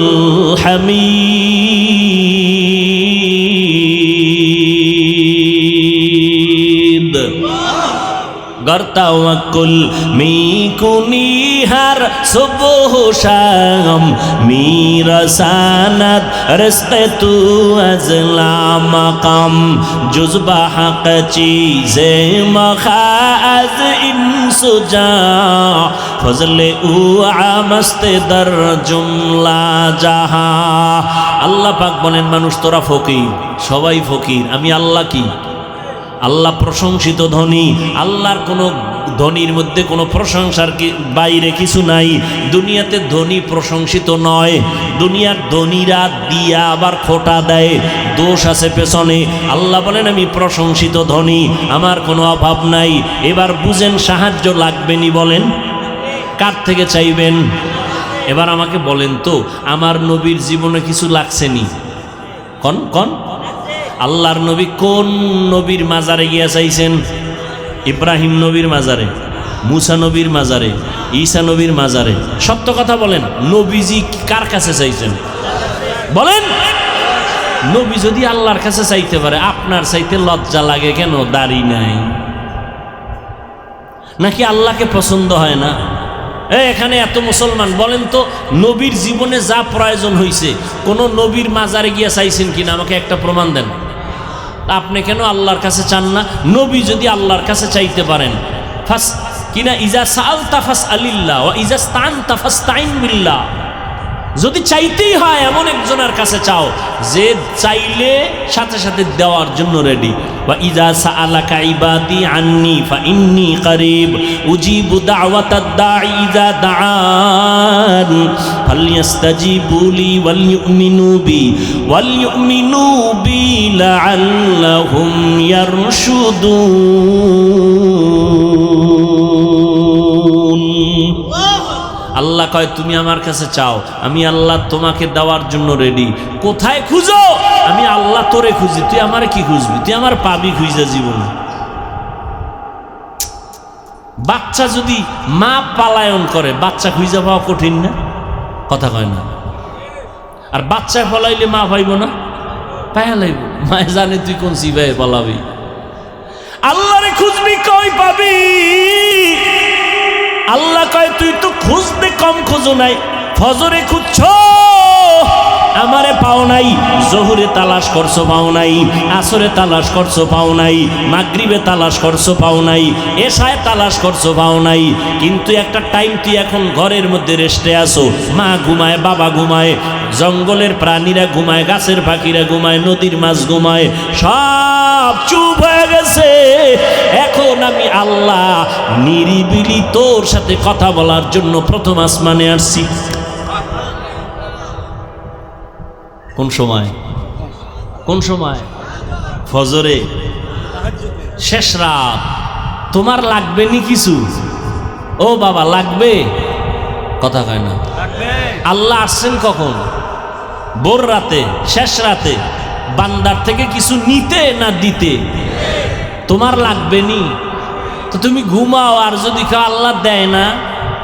হামিদ। गर तवक्कुल मी कुनी हर सुबह शाम मेरा सानत रिज़्क़ तू अज़ला मकाम जुज़्बा हक़ चीज़े मखाज़ इंसुजा फज़ले उ आमस्ते दर जुमला जहा। আল্লাহ পাক বলেন মানুষ তোরা ফকির, সবাই ফকির, আমি আল্লাহ কি? আল্লাহ প্রশংসিত ধনী। আল্লাহর কোনো ধনীর মধ্যে কোনো প্রশংসার বাইরে কিছু নাই। দুনিয়াতে ধনী প্রশংসিত নয়, দুনিয়ার ধনীরা দিয়া আবার খোটা দেয়, দোষ আছে পেছনে। আল্লাহ বলেন আমি প্রশংসিত ধনী, আমার কোনো অভাব নাই। এবার বুঝেন সাহায্য লাগবেনি, বলেন কার থেকে চাইবেন? এবার আমাকে বলেন তো আমার নবীর জীবনে কিছু লাগছেনি? কন কন আল্লাহর নবী কোন নবীর মাজারে গিয়া চাইছেন? ইব্রাহিম নবীর মাজারে, মুসা নবীর মাজারে, ঈসা নবীর মাজারে। সত্য কথা বলেন, নবীজি কার কাছে চাইছেন? বলেন। নবী যদি আল্লাহর কাছে চাইতে পারে, আপনার চাইতে লজ্জা লাগে কেন? দাড়ি নাই নাকি আল্লাহকে পছন্দ হয় না? এখানে এত মুসলমান, বলেন তো নবীর জীবনে যা প্রয়োজন হয়েছে কোন নবীর মাজারে গিয়া চাইছেন কিনা? আমাকে একটা প্রমাণ দেন। আপনি কেন আল্লাহর কাছে চান না? নবী যদি আল্লাহর কাছে চাইতে পারেন, ফাস কিনা ইজা সাআলতা ফাসআলিল্লাহ ওয়া ইজা ইসতাআনতা ফাসতাইন বিল্লাহ। যদি চাইতেই হয় এমন একজনের কাছে চাও যে চাইলে সাথে সাথে দেওয়ার জন্য রেডি। ওয়া ইজা সাআলাকা ইবাদি আন্নি ফাইন্নী করিব উজিবু দাওয়াতাদ দাঈ ইজা দাআন ফালইস্তাজিবু লি ওয়াল ইউমিনু বি লাআল্লাহুম ইয়ারশুদুন। আল্লাহ কয় তুমি আমার কাছে চাও, আমি আল্লাহ তোমাকে দেওয়ার জন্য রেডি। কোথায় খুঁজো? আমি আল্লাহ তোরে খুঁজি, তুই আমার কি খুঁজবি? তুই আমার পাবি খুঁজে জীবনে। বাচ্চা যদি মা পালায়ন করে, বাচ্চা খুঁজে পাওয়া কঠিন না? কথা কয় না? আর বাচ্চায় পলাইলে মা পাইব না? পায়া লাইব। মায়ে জানে তুই কোন সিবাই পালাবি। আল্লাহরে খুঁজবি, কই পাবি? আল্লাহ কয় তুই তো খুঁজতে কম খোঁজো নাই, ফজরে খুঁজছো আমারে পাও নাই, জোহরে তালাশ করছো পাও নাই, আসরে তালাশ করছো পাও নাই, মাগরিবে তালাশ করছো পাও নাই, এশায় তালাশ করছো পাও নাই। কিন্তু একটা টাইম তুই এখন ঘরের মধ্যে রেস্টে আসো, মা ঘুমায়, বাবা ঘুমায়, জঙ্গলের প্রাণীরা ঘুমায়, গাছের পাখিরা ঘুমায়, নদীর মাছ ঘুমায়, সব চুপ হয়ে গেছে। এখন আমি আল্লাহ নিরিবিলি তোর সাথে কথা বলার জন্য প্রথম আসমানে আসছি। কোন সময়? কোন সময়? ফজরে, শেষ রাত। তোমার লাগবে নি কিছু? ও বাবা লাগবে? কথা কয় না। আল্লাহ আসছেন কখন? ভোর রাতে, শেষ রাতে। বান্দার থেকে কিছু নিতে না দিতে? তোমার লাগবে নি তো তুমি ঘুমাও, আর যদি কেউ আল্লাহ দেয় না,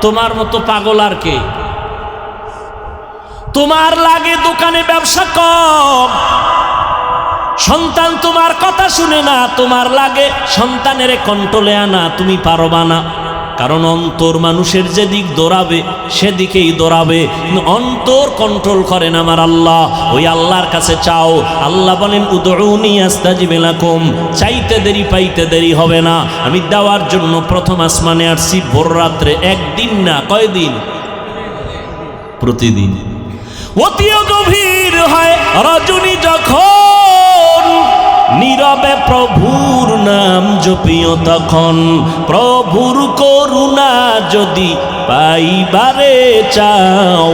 তোমার মতো পাগল আর কে? তোমার লাগে দোকানে ব্যবসা কম, সন্তান তোমার কথা শুনে না, তোমার লাগে সন্তানের কন্ট্রোলে আনা, তুমি পারবা না। কারণ অন্তর মানুষের যেদিক দৌড়াবে সেদিকেই দৌড়াবে, অন্তর কন্ট্রোল করেন আমার আল্লাহ। ওই আল্লাহর কাছে চাও। আল্লাহ বলেন উদউনি আস্তাজিব লাকুম, চাইতে দেরি পাইতে দেরি হবে না। আমি দেওয়ার জন্য প্রথম আসমানে আসছি ভোর রাত্রে। একদিন না, কয়দিন? প্রতিদিন। অতিও গভীর হয় রজনী যখন, নীরবে প্রভুর নাম জপিও তখন। প্রভুর করুণা যদি পাইবারে চাও,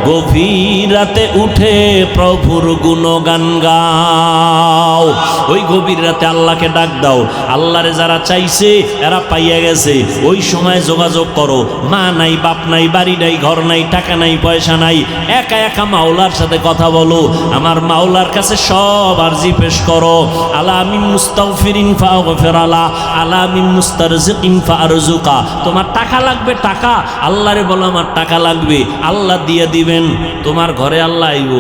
গভীর রাতে উঠে প্রভুর গুণগান গাও। ওই গভীর রাতে আল্লাহকে ডাক দাও। আল্লাহরে যারা চাইছে এরা পাইয়া গেছে। ওই সময় যোগাযোগ করো। মা নাই, বাপ নাই, বাড়ি নাই, ঘর নাই, টাকা নাই, পয়সা নাই, একা একা মাওলার সাথে কথা বলো। আমার মাওলার কাছে সব আরজি পেশ করো। আলা মিন মুস্তাগফিরিন ফাগফির আলা, আলা মিন মুস্তারজিকিন ফারজুকা। তোমার টাকা লাগবে, টাকা আল্লাহরে বলো আমার টাকা লাগবে, আল্লাহ দিয়ে দিবেন। তোমার ঘরে আল্লাহ আইব।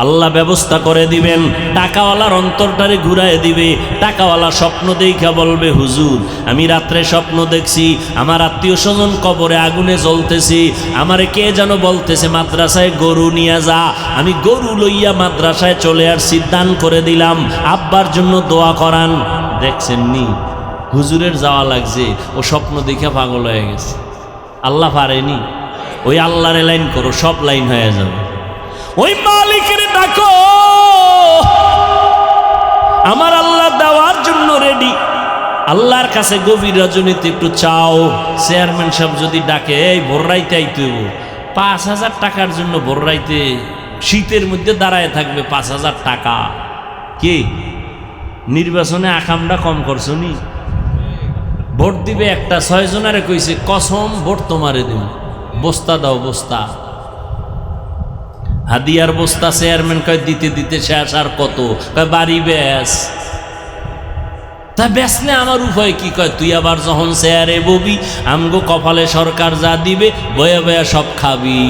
আল্লাহ ব্যবস্থা করে দিবেন। টাকাওয়ালার অন্তরটারে ঘুরায় দিবে। টাকাওয়ালা স্বপ্ন দেখা বলবে, হুজুর আমি রাত্রে স্বপ্ন দেখছি আমার আত্মীয় স্বজন কবরে আগুনে জ্বলতেছি, আমারে কে যেন বলতেছে মাদ্রাসায় গরু নিয়ে যা। আমি গরু লইয়া মাদ্রাসায় চলে আসছি, দান করে দিলাম, আব্বার জন্য দোয়া করান। দেখছেন নি হুজুরের যাওয়া লাগছে, ও স্বপ্ন দেখে পাগল হয়ে গেছে। আল্লাহ পারেনি? ওই আল্লাহরে লাইন করো, সব লাইন হয়ে যাবে। ওই মালিকের ডাকো, আমার আল্লাহ দেওয়ার জন্য রেডি। আল্লাহর কাছে গভীর রজনীতে একটু চাও। চেয়ারম্যান সাহেব যদি ডাকে, এই ভোর রাইতে আইতে 5,000 টাকার জন্য ভোর রাইতে শীতের মধ্যে দাঁড়ায় থাকবে, 5,000 টাকা। কি নির্বাচনে আকামটা কম করছো নি? ভোট দিবে একটা, 6 জনারে কইছে কসম ভোট তোমারে দিন, বস্তা দাও বস্তা, হাদিয়ার বস্তা। চেয়ারম্যান কয় দিতে দিতে শেষ, আর কত? কয় বাড়ি বেশ। তা বেচলে আমার উপায় কি? কয় তুই আবার যখন চেয়ারে ববি, আমগো কপালে সরকার যা দিবে বয়া বয়া সব খাবি।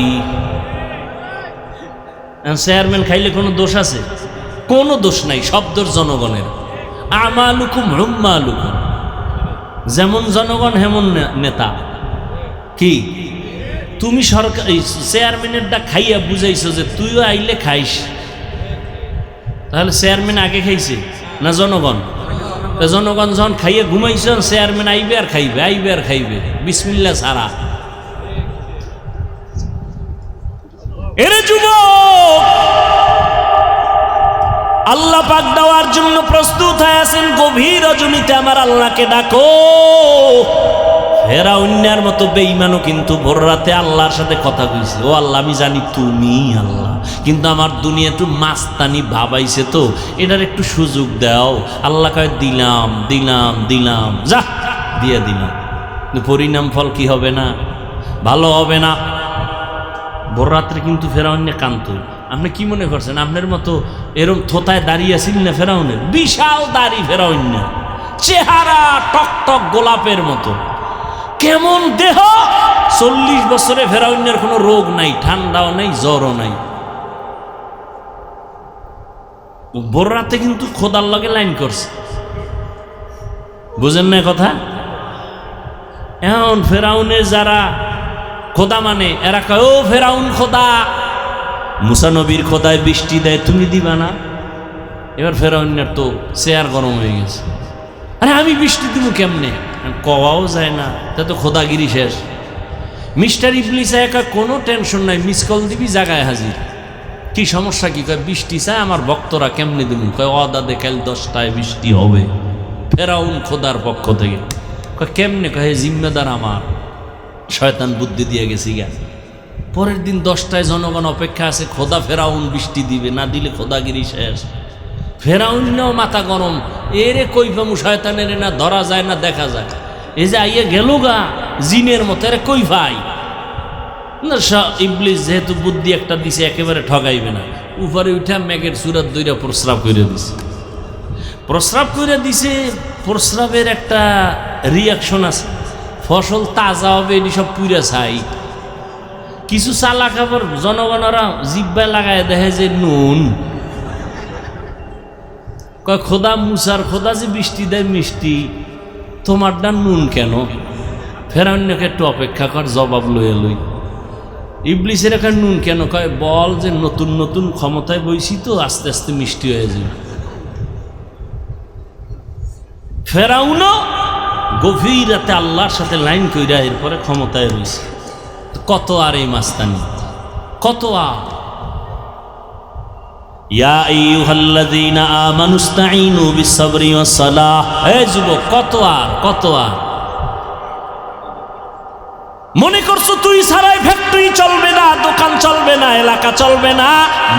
চেয়ারম্যান খাইলে কোনো দোষ আছে? কোনো দোষ নাই, সব দোষ জনগণের। আমালুকুম হুম্মালুকুম, যেমন জনগণ হেমন নেতা। কি তুমি সরকার চেয়ারম্যানেরটা খাইয়া বুঝাইছো যে তুইও আইলে খাইস? তাহলে চেয়ারম্যান আগে খাইছে না জনগণ? জনগণ যখন খাইয়ে ঘুমাইছ, চেয়ারম্যান আইবে আর খাইবে, আইবে আর খাইবে, বিসমিল্লাহ ছাড়া। এরে যুবক, আল্লাহ পাক দেওয়ার জন্য প্রস্তুত হয়ে আছেন। গভীর রজনীতে আমার আল্লাহকে ডাকো। ফেরাউনের মতো বেঈমানও কিন্তু ভোর রাতে আল্লাহর সাথে কথা কইছে, ও আল্লাহ আমি জানি তুমি আল্লাহ, কিন্তু আমার দুনিয়া একটু মাস্তানি ভাবাইছে, তো এটার একটু সুযোগ দাও। আল্লাহ কয় দিলাম দিলাম দিলাম, যা দিয়ে দিলাম, কিন্তু পরিণাম ফল কি হবে না? ভালো হবে না। ভোর রাত্রে কিন্তু ফেরাউনে কান্ত। আপনি কি মনে করছেন আপনার মতো এরম থোতায় দাঁড়িয়ে আছেন না? ফেরাউনের বিশাল দাড়ি, ফেরাউন চেহারা টকটক গোলাপের মতো, কেমন দেহ। 40 বছরে ফেরাউনের কোনো রোগ নাই, ঠান্ডাও নাই, জ্বরও নাই। ভোর রাতে কিন্তু খোদার লগে লাইন করছে, বুঝেন না কথা? এখন ফেরাউনের যারা খোদা মানে, এরা কয় ও ফেরাউন খোদা, মুসা নবীর খোদায় বৃষ্টি দেয়, তুমি দিবা না? এবার ফেরাউনের তো চেয়ার গরম হয়ে গেছে, আরে আমি বৃষ্টি দিব কেমনে? কওয়াও যায় না, তা তো খোদাগিরি শেষ। মিস্টার ইবলিস একা কোনো টেনশন নাই, মিস কল দিবি জায়গায় হাজির। কি সমস্যা কি? কয় বৃষ্টি চায় আমার ভক্তরা, কেমনে দেবো? কয় অদাদে কাল 10টায় বৃষ্টি হবে। ফেরাউন খোদার পক্ষ থেকে কয় কেমনে? কয় জিম্মেদার আমার, শয়তান বুদ্ধি দিয়ে গেছি গা। পরের দিন 10টায় জনগণ অপেক্ষা আছে, খোদা ফেরাউন বৃষ্টি দিবে, না দিলে খোদাগিরি শেষ। ফেরাউনেও মাথা গরম, এরে কই পামু শয়তানের, না ধরা যায় না দেখা যায়। এই যে আইয়া গেল গা জিনের মতো, এরে কই ভাই না। ইবলিস যেহেতু বুদ্ধি একটা দিছে, একেবারে ঠগাইবে না। উপরে উঠা মেঘের সুরাত দইরা প্রস্রাব করে দিছে। প্রস্রাব করে দিছে, প্রস্রাবের একটা রিয়াকশন আছে, ফসল তাজা হবে, এটি সব পুরা ছাই। কিছু চালাক আবার জনগণরা জিব্বায় লাগায় দেখে যে নুন। কয় খোদা মুসার খোদা যে বৃষ্টি দেয় মিষ্টি, তোমারটা নুন কেন? ফেরাউনকে একটু অপেক্ষা কর, জবাব লইয়া লই। ইবলিসের এখানে নুন কেন? কয় বল যে নতুন নতুন ক্ষমতায় বইছি তো, আস্তে আস্তে মিষ্টি হয়ে যাবে। ফেরাউনও গভীর রাতে আল্লাহর সাথে লাইন কইরা এরপরে ক্ষমতায় রয়েছে। কত আর এই মাস্তানি, কত আর। ইয়া আইয়ুহাল্লাযীনা আমানুস্তাঈনু বিস-সাবরি ওয়াস-সালাহ। এ যুবক, কত আর, কত আর। মনে করছো তুই ছাড়াই ফ্যাক্টরি চলবে না, দোকান চলবে না, এলাকা চলবে না?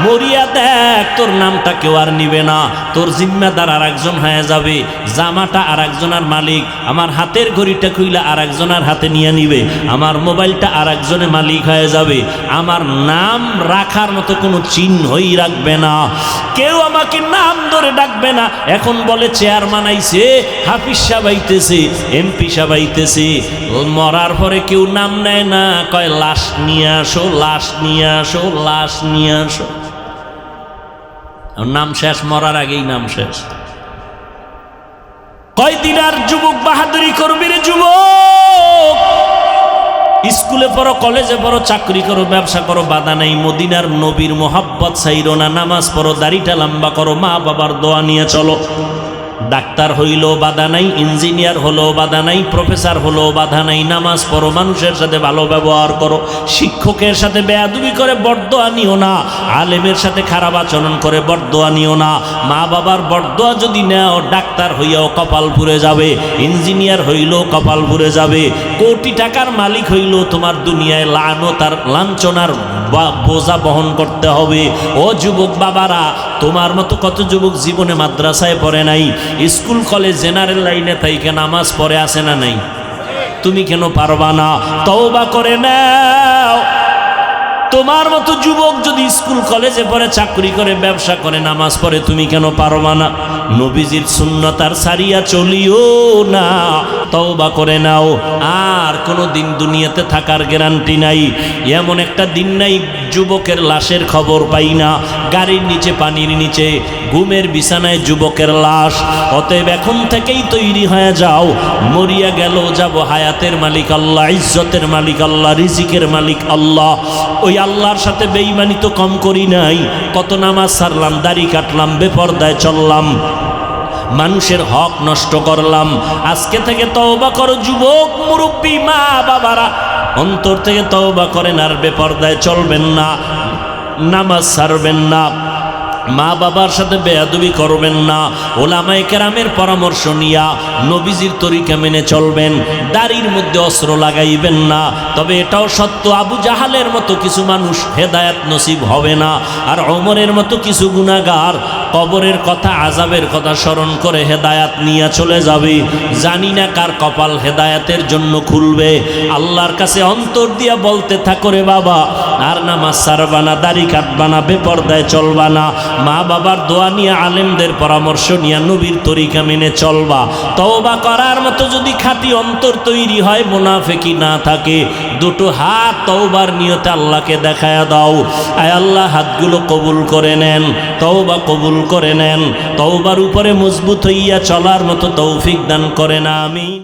মরিয়া দেখ, তোর নামটা কেউ আর নিবে না, তোর জিম্মাদার আর একজন হয়ে যাবে, জামাটা আর একজনের মালিক, আমার হাতের ঘড়িটা খুইলা আর একজনের হাতে নিয়ে নিবে, আমার মোবাইলটা আর একজনের মালিক হয়ে যাবে, আমার নাম রাখার মতো কোনো চিহ্নই রাখবে না, কেউ আমাকে নাম ধরে ডাকবে না। এখন বলে চেয়ারম্যান আইছে, হাফিজ সাহেব আইতেছে, এমপি সাহেব আইতেছে, মরার পরে কেউ নাম নেয় না, কয় লাশ নিয়ে আসো, লাশ নিয়ে আসো, লাশ নিয়ে আসো। নাম শেষ, মরার আগেই নাম শেষ। কয়দিন আর যুবক বাহাদুরি করবি রে যুবক? স্কুলে পড়ো, কলেজে পড়ো, চাকরি করো, ব্যবসা করো, বাধা নাই। মদিনার নবীর মোহাব্বত ছাইরো না। নামাজ পড়ো, দাড়িটা লম্বা করো, মা বাবার দোয়া নিয়ে চলো। ডাক্তার হইলো বাধা নাই, ইঞ্জিনিয়ার হলো বাধা নাই, প্রফেসর হলো বাধা নাই। নামাজ পড়ো, মানুষের সাথে ভালো ব্যবহার করো, শিক্ষকের সাথে বেয়াদবি করে বরদোয়া নিও না, আলেমের সাথে খারাপ আচরণ করে বরদোয়া নিও না। মা বাবার বরদোয়া যদি নেও, ডাক্তার হইয়াও কপাল পুড়ে যাবে, ইঞ্জিনিয়ার হইলেও কপাল পুড়ে যাবে, কোটি টাকার মালিক হইলেও তোমার দুনিয়ায় লানত আর লাঞ্ছনার বোঝা বহন করতে হবে। ও যুবক বাবারা, তোমার মতো কত যুবক জীবনে মাদ্রাসায় পড়ে নাই, স্কুল কলেজ জেনারেল লাইনে তাইকে নামাজ পড়ে আসে না নাই? তুমি কেন পারবা না? তওবা করে নাও। তোমার মতো যুবক যদি স্কুল কলেজে পড়ে, চাকরি করে, ব্যবসা করে, নামাজ পড়ে, তুমি কেন পারবা না? নবীজির সুন্নাত আর সারিয়া চলিও না, তওবা করে নাও। আর কোনো দিন দুনিয়াতে থাকার গ্যারান্টি নাই। এমন একটা দিন নাই যুবকের লাশের খবর পাই না, গাড়ির নিচে, পানির নিচে, ঘুমের বিছানায় যুবকের লাশ। অতএব এখন থেকেই তৈরি হয়ে যাও, মরিয়া গেল যাব, হায়াতের মালিক আল্লাহ, ইজ্জতের মালিক আল্লাহ, রিজিকের মালিক আল্লাহ। ওই আল্লাহর সাথে বেঈমানি তো কম করি নাই। কত নামাজ ছাড়লাম, দাড়ি কাটলাম, বেপরদায় চললাম, মানুষের হক নষ্ট করলাম। আজকে থেকে তওবা করো যুবক, মুরব্বী, মা বাবারা, অন্তর থেকে তওবা করেন আর বেপরদায় চলবেন না, নামাজ ছাড়বেন না, মা বাবার সাথে বেয়াদবি করবেন না, ওলামায়ে কেরামের পরামর্শ নিয়া নবীজির তরিকা মেনে চলবেন, দাড়ির মধ্যে অস্ত্র লাগাইবেন না। তবে এটাও সত্য, আবু জাহালের মতো কিছু মানুষ হেদায়েত নসিব হবে না, আর ওমরের মতো কিছু গুনাহগার কবরের কথা, আযাবের কথা স্মরণ করে হেদায়েত নিয়ে চলে যাবে। জানি না কার কপাল হেদায়েতের জন্য খুলবে। আল্লাহর কাছে অন্তর দিয়া বলতে থাকো, রে বাবা, আর নামাজ ছাড়বা না, দাড়ি কাটবা না, বেপরদায় চলবা না, মা বাবার দোয়া নিয়ে, আলেমদের পরামর্শ নিয়ে নবীর তরিকা মেনে চলবা। তওবা করার মতো যদি খাঁটি অন্তর তৈরি হয়, মুনাফিকি না থাকে, দুটো হাত তওবার নিয়তে আল্লাহকে দেখায়া দাও। আয় আল্লাহ, হাতগুলো কবুল করে নেন, তওবা কবুল করে নেন, তওবার উপরে মজবুত হইয়া চলার মতো তৌফিক দান করেন, আমিন।